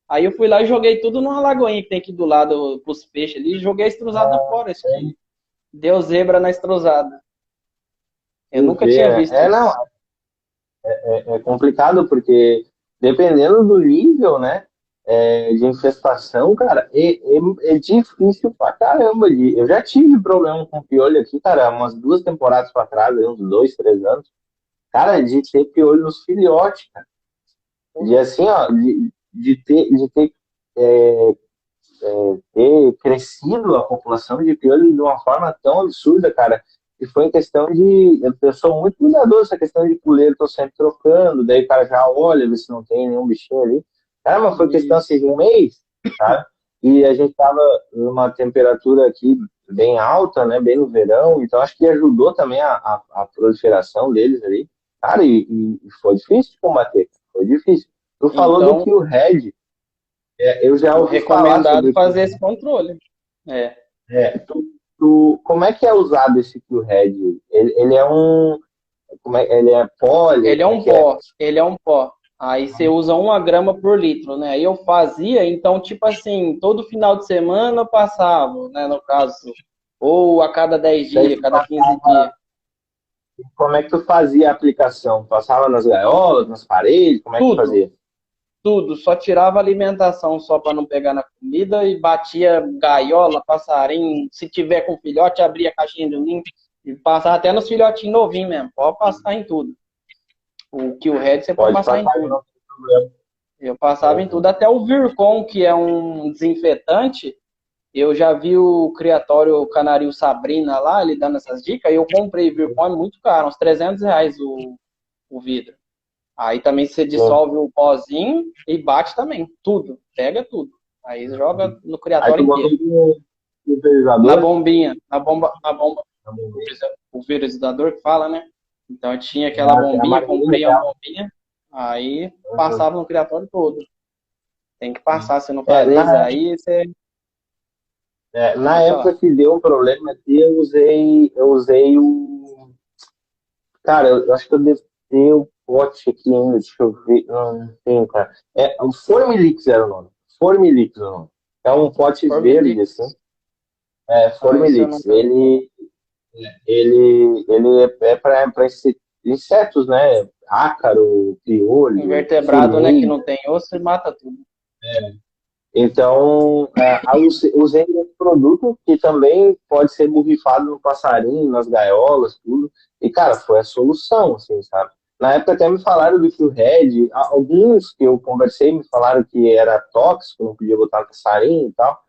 aí eu fui lá e joguei tudo numa lagoinha que tem aqui do lado pros peixes ali, e joguei a estrusada fora. Isso que deu zebra na estrusada. Eu Tu nunca vê, tinha visto não, isso. é complicado porque dependendo do nível, né, de infestação, cara, é difícil pra caramba. Eu já tive problema com piolho aqui, cara, umas 2 temporadas pra trás, aí, uns 2, 3 anos. Cara, de ter piolho nos filhotes, cara. De assim, ó, de ter é, ter crescido a população de piolho de uma forma tão absurda, cara, que foi em questão de. Eu sou muito cuidadoso essa questão de puleiro, tô sempre trocando, daí o cara já olha, vê se não tem nenhum bichinho ali. Cara, mas foi questão assim Isso. de um mês, tá? E a gente tava numa temperatura aqui bem alta, né, bem no verão, então acho que ajudou também a proliferação deles ali. Cara, e foi difícil de combater, foi difícil. Tu falou do Então, Q-Head, eu já o ouvi falar recomendado sobre é o fazer esse Q-Head. controle. É. Como é que é usado esse Q-Head? Ele é um, ele é pólio, Ele é como é um que é? pó, ele é um pó. Aí você usa 1 grama por litro, né? Aí eu fazia, então, tipo assim, todo final de semana eu passava, né? No caso, ou a cada 10 Daí dias, cada 15 dias. como é que tu fazia a aplicação? Passava nas gaiolas, nas paredes, como é que Tudo, fazia? tudo. Só tirava alimentação só para não pegar na comida e batia gaiola, passarinho. Se tiver com filhote, abria a caixinha de ninho e passava até nos filhotinhos novinhos mesmo. Pode passar em tudo. O que o Red você pode Pode passar em passar, tudo. não tem problema. Eu passava em Uhum. tudo. Até o Virkon, que é um desinfetante, eu já vi o criatório Canarinho Sabrina lá, ele dando essas dicas, e eu comprei Virkon, é muito caro, uns R$ 300 o vidro. Aí também você Sim. dissolve o pozinho e bate também, tudo, pega tudo. Aí joga no Aí criatório tu botou inteiro. um Na pulverizador? bombinha, na bomba, Na bombinha. o pulverizador que fala, né? Então eu tinha aquela Ah, tem a bombinha, maquininha comprei uma dela. bombinha, aí Uhum. passava no criatório todo. Tem que Sim. passar, se não É, fazer isso aí, você na pode época falar. que deu um problema aqui, eu usei o. Cara, eu acho que eu devo ter o pote aqui ainda, deixa eu ver. Não tem, cara. O Formilix era o nome. Formilix é o nome. É um pote verde, assim. Formilix. Ah, esse eu Formilix. nunca vi. Ele é para insetos, né? Ácaro, piolho, Invertebrado, né, que formiga. não tem osso e mata tudo. Então, usei esse produto que também pode ser borrifado no passarinho, nas gaiolas, tudo. E, cara, foi a solução, assim, sabe? Na época até me falaram do Q-Red, alguns que eu conversei me falaram que era tóxico, não podia botar no passarinho e tal.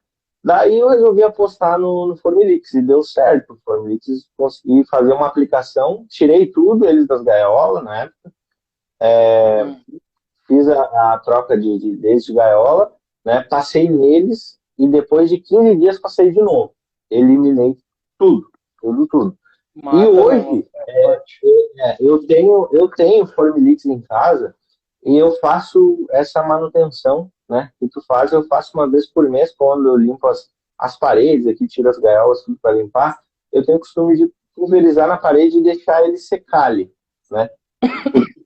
Daí eu resolvi apostar no Formilix e deu certo. O Formilix consegui fazer uma aplicação, tirei tudo eles das gaiolas, né? Hum. Fiz a troca de gaiola, né? Passei neles e depois de 15 dias passei de novo. Eliminei tudo, tudo, tudo. E Mata mesmo. hoje eu tenho Formilix em casa e eu faço essa manutenção, né? Que tu faz, eu faço uma vez por mês quando eu limpo as paredes aqui, tiro as gaiolas tudo para limpar. Eu tenho o costume de pulverizar na parede e deixar ele secar ali, né?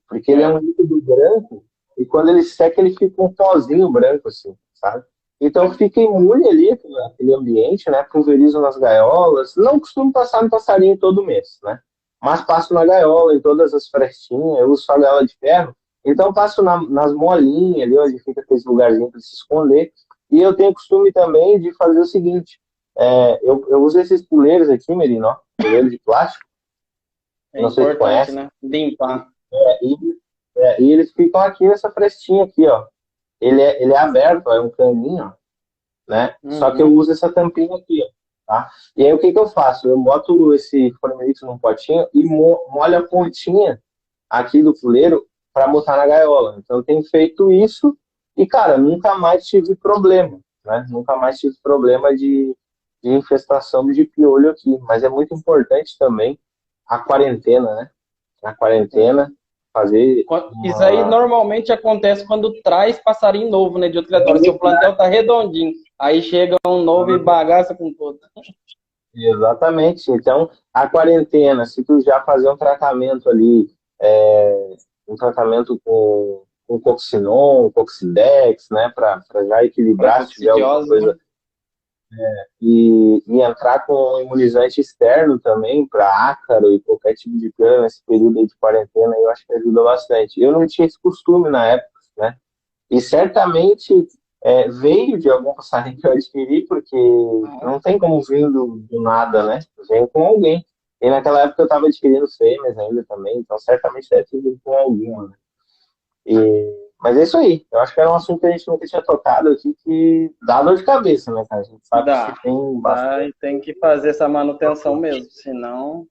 Porque ele é um É. líquido branco e quando ele seca ele fica um pozinho branco assim, sabe? Então fica imune ali aquele ambiente, né? Pulverizo nas gaiolas. Não costumo passar no passarinho todo mês, né? Mas passo na gaiola, em todas as frestinhas. Eu uso só gaiola de ferro. Então passo nas molinhas ali, onde fica aqueles lugarzinhos para se esconder. E eu tenho costume também de fazer o seguinte: eu uso esses puleiros aqui, Merino, ó, puleiro de plástico. É Não sei se tu importante, conhece. né? Limpar. E eles ficam aqui nessa frestinha aqui, ó. Ele é aberto, é um caninho, né? Só que eu Uhum. uso essa tampinha aqui, ó, tá? E aí o que que eu faço? Eu boto esse formelito num potinho e molho a pontinha aqui do fuleiro para botar na gaiola. Então eu tenho feito isso e, cara, nunca mais tive problema, né? Nunca mais tive problema de infestação de piolho aqui. Mas é muito importante também a quarentena, né? A É. quarentena, fazer Isso aí uma. normalmente acontece quando traz passarinho novo, né? De outro criatório. Seu plantel tá redondinho. Aí chega um novo e bagaça com tudo. Exatamente. Então, a quarentena, se tu já fazer um tratamento ali, um tratamento com Coxinon, Coxidex, né, para já Pra equilibrar se tiver alguma coccidiose, né? coisa, e entrar com um imunizante externo também para ácaro e qualquer tipo de cana nesse período aí de quarentena, eu acho que ajuda bastante. Eu não tinha esse costume na época, né? E certamente veio de algum passarinho que eu adquiri, porque Ah, não tem como vir do nada, né? Vem com alguém. E naquela época eu estava adquirindo fêmeas ainda também, então certamente deve ter vindo com alguma, né? Mas é isso aí. Eu acho que era um assunto que a gente nunca tinha tocado aqui, que dá dor de cabeça, né, cara? A gente sabe que dá. tem Dá bastante. e tem que fazer essa manutenção mesmo, senão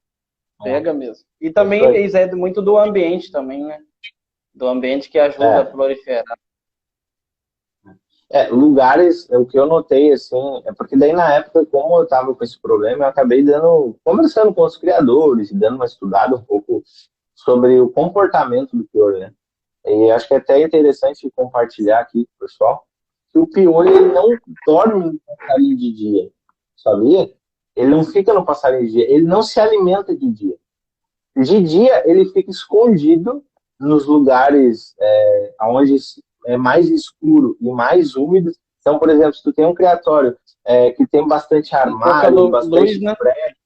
pega mesmo. E É isso também aí. isso é muito do ambiente também, né? Do ambiente que ajuda a É, proliferar. lugares, o que eu notei, assim, é porque daí na época, como eu estava com esse problema, eu acabei conversando com os criadores, dando uma estudada um pouco sobre o comportamento do piolho, né? E acho que é até interessante compartilhar aqui com o pessoal que o piolho ele não dorme no passarinho de dia, sabia? Ele não fica no passarinho de dia, ele não se alimenta de dia. De dia ele fica escondido nos lugares onde é mais escuro e mais úmido. Então, por exemplo, se tu tem um criatório que tem bastante Com pouca armário, luz, bastante né? prédio,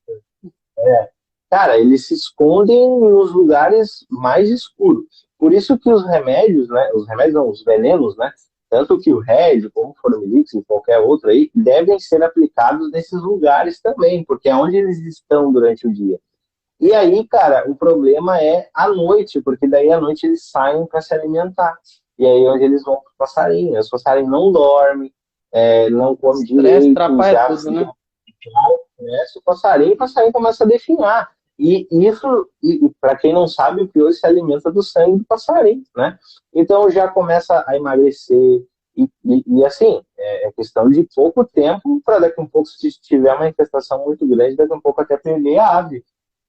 cara, eles se escondem nos lugares mais escuros. Por isso que os remédios, né? Os remédios não, os venenos, né? Tanto que o RED, como o Formilix e qualquer outro aí, devem ser aplicados nesses lugares também, porque é onde eles estão durante o dia. E aí, cara, o problema é à noite, porque daí à noite eles saem para se alimentar. E aí é onde eles vão para o passarinho. Os passarinhos não dormem, não comem Estresse direito, atrapalha já tudo, né? conhece o passarinho começa a definhar. E isso, para quem não sabe, o piolho se alimenta do sangue do passarinho, né? Então já começa a emagrecer. E assim, é questão de pouco tempo para daqui a um pouco, se tiver uma infestação muito grande, daqui a um pouco até perder a ave.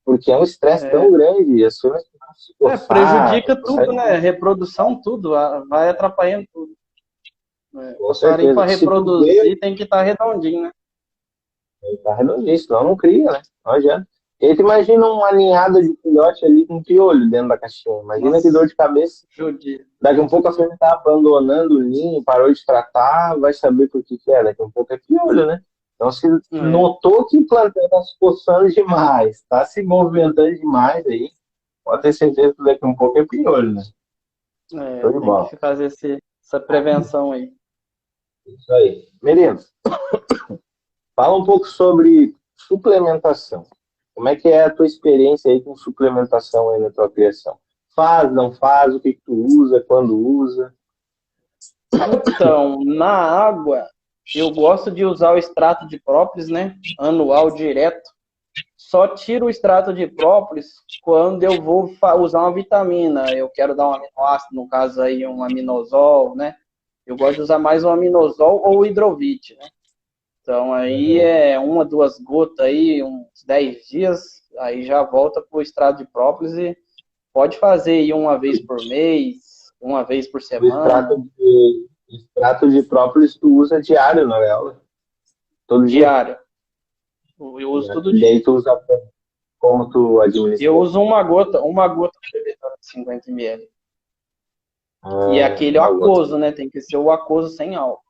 Porque é um estresse tão É, grande, as coisas começam a se coçar, prejudica os tudo, né? passarinhos, Reprodução, tudo, vai atrapalhando tudo. O com passarinho certeza. para Se tu vê, reproduzir tem que estar redondinho, né? ele tá redondinho, senão não cria, né? Não adianta. E aí tu imagina uma ninhada de filhote ali com piolho dentro da caixinha. Imagina que dor Nossa, de cabeça. judia. Daqui a um pouco a fêmea tá abandonando o ninho, parou de tratar, vai saber por que que é. Daqui a um pouco é piolho, né? Então, se É, notou que o plantel está se coçando demais, está se movimentando demais aí, pode ter certeza que daqui a um pouco é piolho, né? Show de tem bola. que fazer essa prevenção aí. Isso aí. Merino, fala um pouco sobre suplementação. Como é que é a tua experiência aí com suplementação aí na tua criação? Faz, não faz, o que que tu usa, quando usa? Então, na água, eu gosto de usar o extrato de própolis, né? Anual direto. Só tiro o extrato de própolis quando eu vou usar uma vitamina. Eu quero dar um aminoácido, no caso aí um aminosol, né? Eu gosto de usar mais um aminosol ou hidrovite, né? Então aí Uhum. é uma, duas gotas aí, uns 10 dias, aí já volta pro extrato de própolis e pode fazer aí uma vez por mês, uma vez por O extrato semana, de própolis tu usa diário na aula? Todo dia? diário. Eu uso todo E dia. daí tu usa como tu Eu administra? uso uma gota por bebedora de 50 ml. E é aquele Uma gota. aquoso, né? Tem que ser o aquoso sem álcool.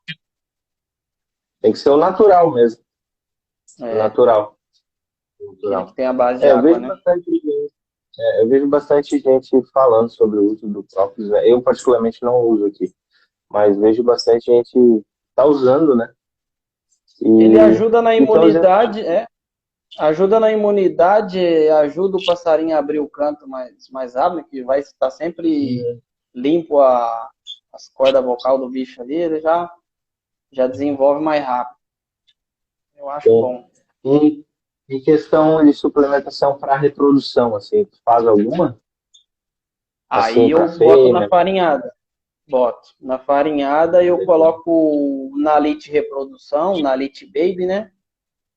Tem que ser o natural mesmo. É, Natural. aquele Natural. que tem a base de Eu água, vejo né? bastante eu vejo bastante gente falando sobre o uso do própolis, né? Eu particularmente não uso aqui, mas vejo bastante gente tá usando, né? Ele E ajuda na então dizendo, imunidade, ajuda na imunidade, ajuda o passarinho a abrir o canto mais rápido, que vai estar sempre limpo as cordas vocais do bicho ali, ele já desenvolve mais rápido. Eu acho bom. e em questão de suplementação para reprodução, assim, tu faz alguma? Aí Assim, eu para boto na fêmea? farinhada. Boto. Na farinhada eu coloco Nalite Reprodução, Nalite Baby, né?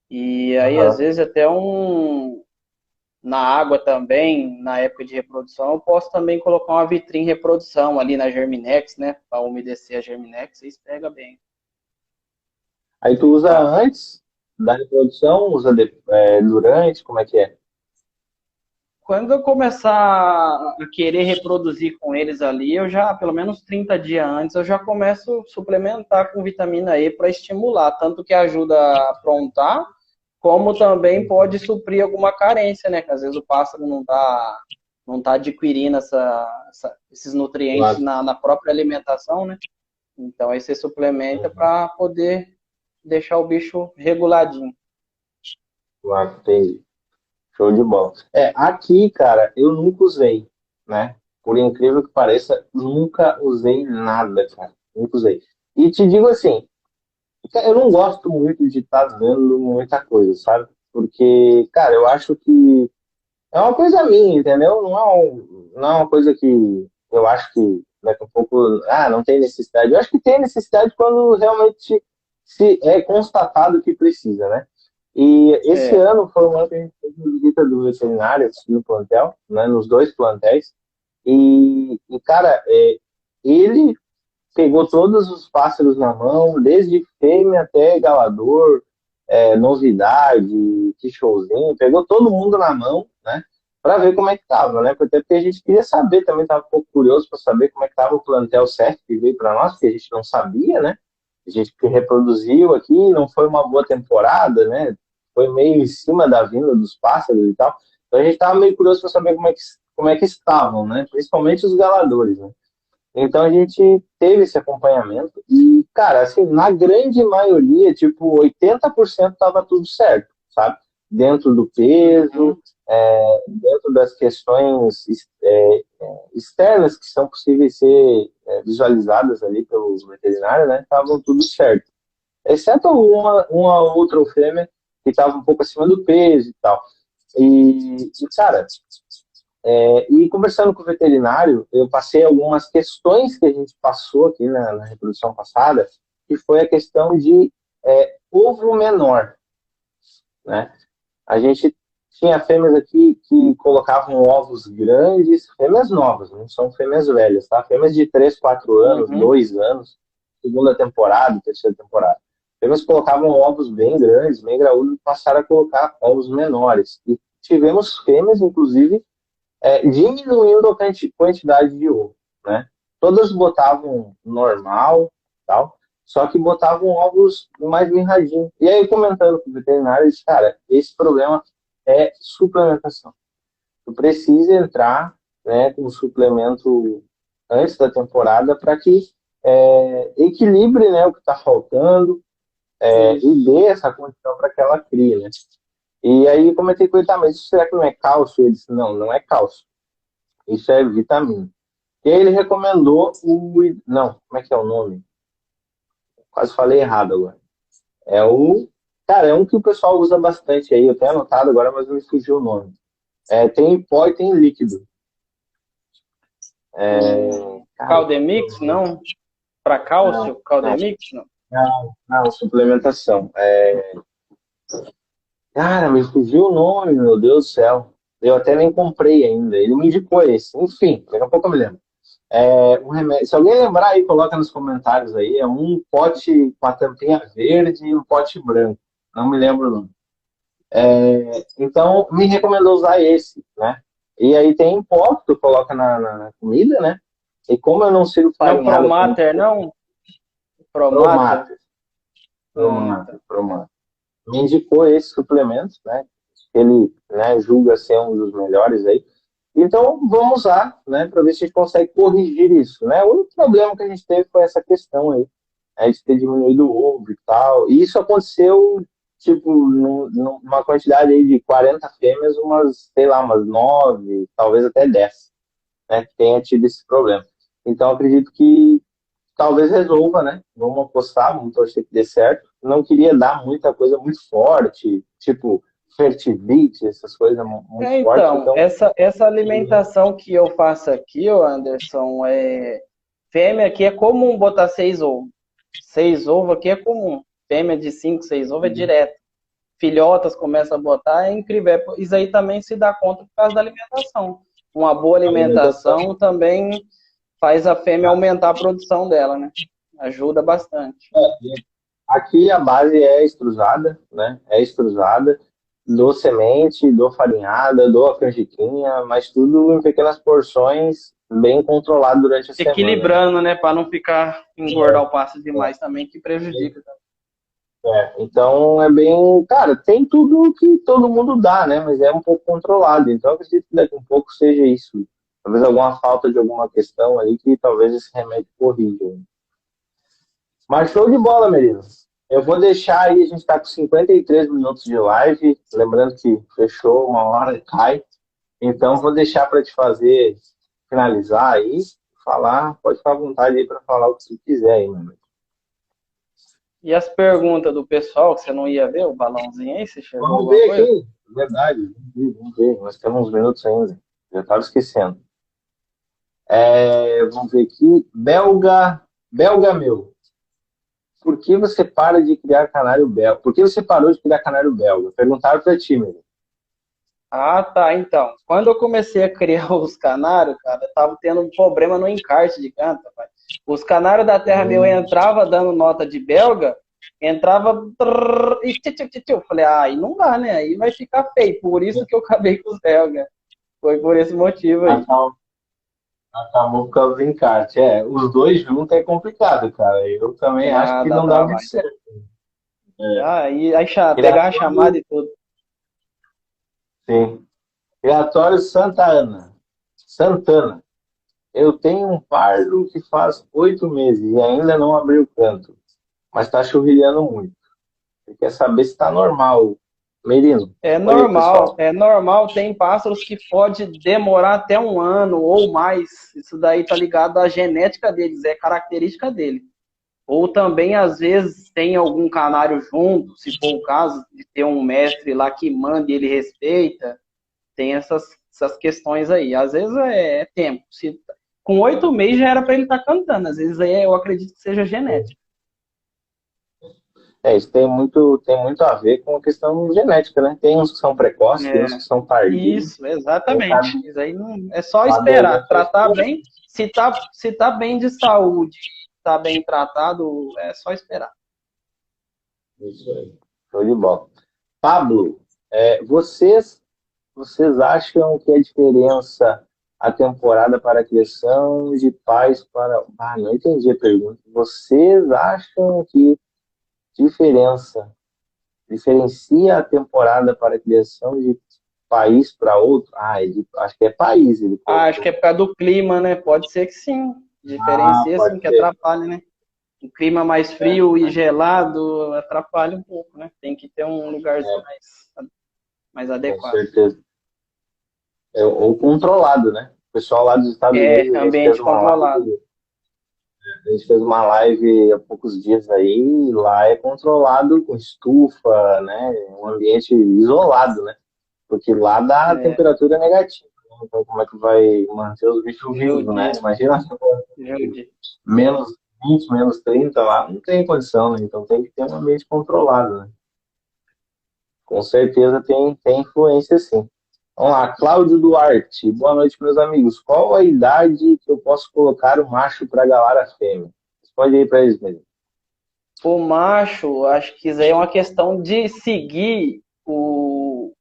E aí, às Aham. vezes, até na água também, na época de reprodução, eu posso também colocar uma vitrine reprodução ali na Germinex, né? Para umedecer a Germinex, isso pega bem. Aí tu usa Faço. antes da reprodução, usa durante, como é que é? Quando eu começar a querer reproduzir com eles ali, eu já, pelo menos 30 dias antes, eu já começo a suplementar com vitamina E para estimular, tanto que ajuda a aprontar, como também pode suprir alguma carência, né? Que às vezes o pássaro não tá adquirindo esses nutrientes Claro, na própria alimentação, né? Então aí você suplementa para poder deixar o bicho reguladinho. claro, entendi. Show de bola. Aqui, cara, eu nunca usei, né? Por incrível que pareça, nunca usei nada, cara. Nunca usei. E te digo assim, eu não gosto muito de estar dando muita coisa, sabe? Porque, cara, eu acho que é uma coisa minha, entendeu? Não é uma coisa que eu acho que daqui a pouco, não tem necessidade. Eu acho que tem necessidade quando realmente se é constatado que precisa, né? E esse É. ano foi um ano que a gente fez uma visita do veterinário aqui no plantel, né, nos dois plantéis. Cara, ele pegou todos os pássaros na mão, desde fêmea até galador, novidade, que showzinho, pegou todo mundo na mão, né? Para ver como é que tava, né? Até porque a gente queria saber, também estava um pouco curioso para saber como é que tava o plantel certo que veio para nós, porque a gente não sabia, né? A gente que reproduziu aqui, não foi uma boa temporada, né? Foi meio em cima da vinda dos pássaros e tal. Então a gente estava meio curioso para saber como é que estavam, né? Principalmente os galadores, né? Então a gente teve esse acompanhamento e, cara, assim, na grande maioria, tipo, 80% estava tudo certo, sabe? Dentro do peso, Uhum. dentro das questões externas que são possíveis ser visualizadas ali pelos veterinários, né? Estavam tudo certo. Exceto uma outra fêmea que estava um pouco acima do peso e tal. Cara, e conversando com o veterinário, eu passei algumas questões que a gente passou aqui na reprodução passada, que foi a questão de ovo menor, né? A gente tinha fêmeas aqui que colocavam ovos grandes, fêmeas novas, não são fêmeas velhas, tá? Fêmeas de 3 4 anos, Uhum. 2 anos, segunda temporada, terceira temporada. Fêmeas que colocavam ovos bem grandes, bem graúdos, e passaram a colocar ovos menores. E tivemos fêmeas, inclusive, diminuindo a quantidade de ovo, né? Todas botavam normal, tal, só que botavam ovos mais mirradinhos. E aí, comentando com o veterinário, eu disse, cara, esse problema é suplementação. Tu precisa entrar, né, com um suplemento antes da temporada para que equilibre, né, o que está faltando, e Isso. dê essa condição para que ela crie, né? E aí comentei com ele, tá, mas isso será que não é cálcio? Ele disse, não, não é cálcio. Isso é vitamina. E aí ele recomendou o. Não, como é que é o nome? Quase falei errado agora. É o. Cara, é um que o pessoal usa bastante aí. Eu tenho anotado agora, mas não me fugiu o nome. Tem em pó e tem líquido. O Cara, Caldemix, não? Para não, cálcio, não, Caldemix, não? não, suplementação. Cara, me fugiu o nome, meu Deus do céu. Eu até nem comprei ainda. Ele me indicou esse. Enfim, daqui a pouco eu me lembro. Um remédio. Se alguém lembrar aí, coloca nos comentários aí. É um pote com a tampinha verde e um pote branco. Não me lembro o nome. Então, me recomendou usar esse, né? E aí tem em pó que tu coloca na comida, né? E como eu não sirvo Não é o farinhada com Promater, não? Promater. Promata, Ah, Promata, tá. Promata. Me indicou esse suplemento, né? Ele, né, julga ser um dos melhores aí. Então, vamos usar, né, para ver se a gente consegue corrigir isso, né? O único problema que a gente teve foi essa questão aí, de ter diminuído o ovo e tal. E isso aconteceu, tipo, numa quantidade aí de 40 fêmeas, umas, sei lá, umas 9, talvez até 10, né, que tenha tido esse problema. Então, acredito que talvez resolva, né? Vamos apostar, vamos torcer que dê certo. Não queria dar muita coisa muito forte, tipo fertilite, essas coisas muito fortes. Então, Então, essa alimentação que eu faço aqui, ô Anderson, fêmea aqui é comum botar 6 ovos. 6 ovos aqui é comum. Fêmea de 5, 6 ovos é direto. Filhotas começam a botar, é incrível. Isso aí também se dá conta por causa da alimentação. Uma boa a alimentação. alimentação também faz a fêmea aumentar a produção dela, né? Ajuda bastante. Aqui a base é extrusada, né? É extrusada, dou semente, dou farinhada, dou a canjiquinha, mas tudo em pequenas porções, bem controlado durante a semana, né? Equilibrando, né? Para não ficar engordar o pasto demais também, que prejudica. Então é bem, cara, tem tudo que todo mundo dá, né? Mas é um pouco controlado. Então eu acredito que daqui a um pouco seja isso. Talvez alguma falta de alguma questão ali que talvez esse remédio corrija. Mas show de bola, Merino. Eu vou deixar aí, a gente está com 53 minutos de live. Lembrando que fechou, uma hora e cai. Então vou deixar para te fazer finalizar aí, falar. Pode ficar à vontade aí para falar o que você quiser aí, meu amigo. E as perguntas do pessoal, que você não ia ver, o balãozinho aí, você chegou Vamos alguma ver coisa? aqui. Verdade, vamos ver. Nós temos uns minutos ainda. Já estava esquecendo. Vamos ver aqui. Belga meu. por que você para de criar canário belga? Por que você parou de criar canário belga? Perguntaram para ti, meu. Ah, tá. Então, quando eu comecei a criar os canários, cara, eu tava tendo um problema no encarte de canto, rapaz. Os canários da terra meu entrava dando nota de belga, entrava e eu falei, ah, aí não dá, né? Aí vai ficar feio. Por isso que eu acabei com os belgas. Foi por esse motivo aí. Acabou, acabou por causa do encarte. É, os dois juntos é complicado, cara. Eu também acho Ah, que dá não dá muito trabalho. certo. Ah, aí pegar a chamada Criatório, e tudo. sim. Criatório Santa Ana. Santana. Eu tenho um pardo que faz 8 meses e ainda não abriu canto, mas está chuvilhando muito. Você quer saber se está normal, Merino? Olha aí, pessoal. É normal, tem pássaros que pode demorar até um ano ou mais. Isso daí tá ligado à genética deles, é característica dele. Ou também, às vezes, tem algum canário junto, se for o caso de ter um mestre lá que manda e ele respeita. Tem essas questões aí. Às vezes é tempo. Com 8 meses já era para ele estar cantando. Às vezes aí eu acredito que seja genético. É, isso tem muito a ver com a questão genética, né? Tem uns que são precoces, tem uns que são tardios. Isso, Tem exatamente. cada, Isso aí não, é só cada esperar, evento é tratar específico. bem. Se tá bem de saúde, tá bem tratado, é só esperar. Isso aí. Show de bola. Pablo, vocês acham que a diferença a temporada para a criação de pais para. Ah, não entendi a pergunta. Vocês acham que diferença diferencia a temporada para a criação de país para outro? Ah, acho que é país, ele Ah, acho que colocou. é por causa do clima, né? Pode ser que sim. Ah, Diferencia, pode sim, que ser. atrapalha, né? Um clima mais É, frio e gelado atrapalha um pouco, né? Tem que ter um lugarzinho mais com adequado. certeza. É, ou controlado, né? O pessoal lá dos Estados É, Unidos, ambiente controlado. a gente fez uma live há poucos dias aí, e lá é controlado com estufa, né? Um ambiente isolado, né? Porque lá dá É, temperatura negativa, né? Então como é que vai manter os bichos vivos, né? judia, Imagina se for judia. menos 20, menos 30 lá, não tem condição, né? Então tem que ter um ambiente controlado, né? Com certeza tem influência sim. Vamos lá, Cláudio Duarte. Boa noite, meus amigos. Qual a idade que eu posso colocar o macho para galar a fêmea? Responde aí para eles mesmo. O macho, acho que isso aí é uma questão de seguir o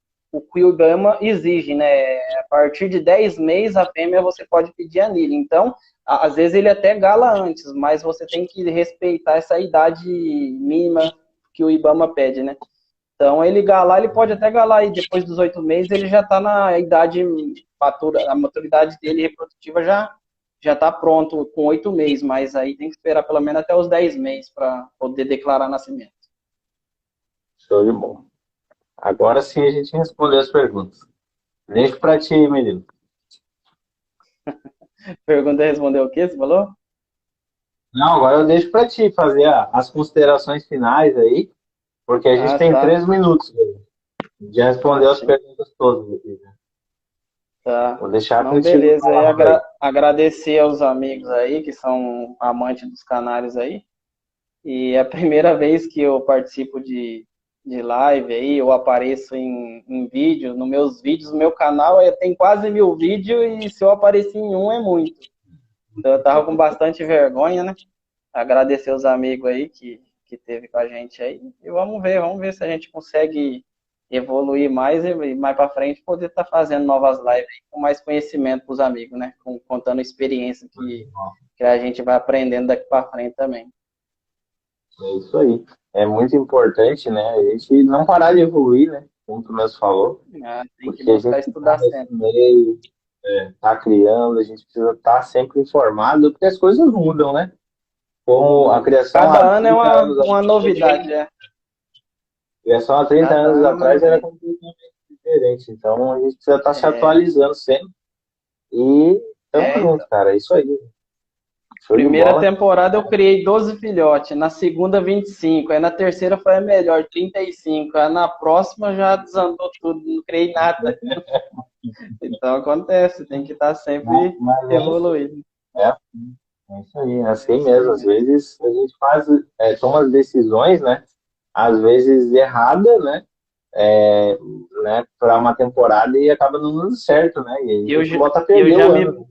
que o IBAMA exige, né? A partir de 10 meses, a fêmea você pode pedir anilha. Então, às vezes ele até gala antes, mas você tem que respeitar essa idade mínima que o IBAMA pede, né? Então, ele galar, ele pode até galar aí depois dos 8 meses, ele já está na idade matura, a maturidade dele reprodutiva já está pronto com 8 meses, mas aí tem que esperar pelo menos até os 10 meses para poder declarar nascimento. Show de bola. Agora sim a gente respondeu as perguntas. Deixo para ti, menino. Pergunta respondeu o quê? Você falou? Não, agora eu deixo para ti fazer as considerações finais aí, porque a gente Ah, tem tá. 3 minutos. Já Ah, respondeu as sim. perguntas todas aqui, né? Tá. Vou deixar Não, contigo a beleza. É palavra aí. agradecer aos amigos aí que são amantes dos canários aí. E é a primeira vez que eu participo de live aí, eu apareço em vídeo, nos meus vídeos, no meu canal tem quase 1000 vídeos e se eu aparecer em um é muito. Então eu tava com bastante vergonha, né? Agradecer os amigos aí que teve com a gente aí. E vamos ver se a gente consegue evoluir mais e mais para frente poder estar fazendo novas lives aí, com mais conhecimento para os amigos, né? Contando experiência que a gente vai aprendendo daqui para frente também. É isso aí. É muito importante, né? A gente não parar de evoluir, né? Como tu mesmo falou, Ah, tem que porque a buscar gente está estudar nesse sempre. meio, está criando, a gente precisa estar sempre informado, porque as coisas mudam, né? Como a criação há Cada ano é 30 anos uma atrás, novidade, é. a criação há 30 Cada anos ano é uma atrás era novidade. completamente diferente. Então a gente precisa estar se É, atualizando sempre. E tamo junto, então. cara. É isso aí. Show de Primeira bola. temporada eu criei 12 filhotes, na segunda 25, aí na terceira foi a melhor, 35, aí na próxima já desandou tudo, não criei nada. Então acontece, tem que estar Mas, sempre mas é isso. evoluindo. É, É isso aí, é assim mesmo. Às vezes a gente faz, toma as decisões, né? Às vezes errada, né? É, né? Para uma temporada e acaba não dando certo, né? E aí E a eu, gente volta a e eu perder já o ano,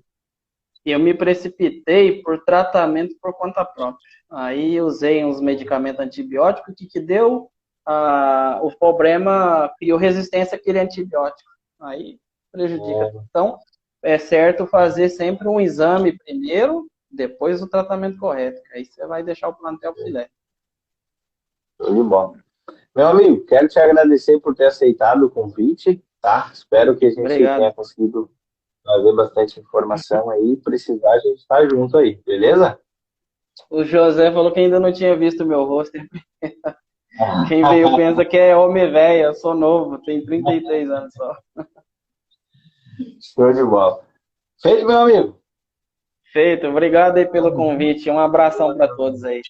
né? me precipitei por tratamento por conta própria. Aí usei uns medicamentos antibióticos, o que deu? O problema criou resistência àquele antibiótico. Aí prejudica. É, Então, é certo fazer sempre um exame primeiro, depois o tratamento correto. Aí você vai deixar o plantel filé. show de bola. Meu amigo, quero te agradecer por ter aceitado o convite, tá? Espero que a gente tenha Obrigado. conseguido trazer bastante informação aí. Precisar, a gente está junto aí, beleza? O José falou que ainda não tinha visto o meu rosto. Quem veio pensa que é homem velho, eu sou novo, tenho 33 anos só. Show de bola. Feito, meu amigo. Feito, obrigado aí pelo convite. Um abração para todos aí.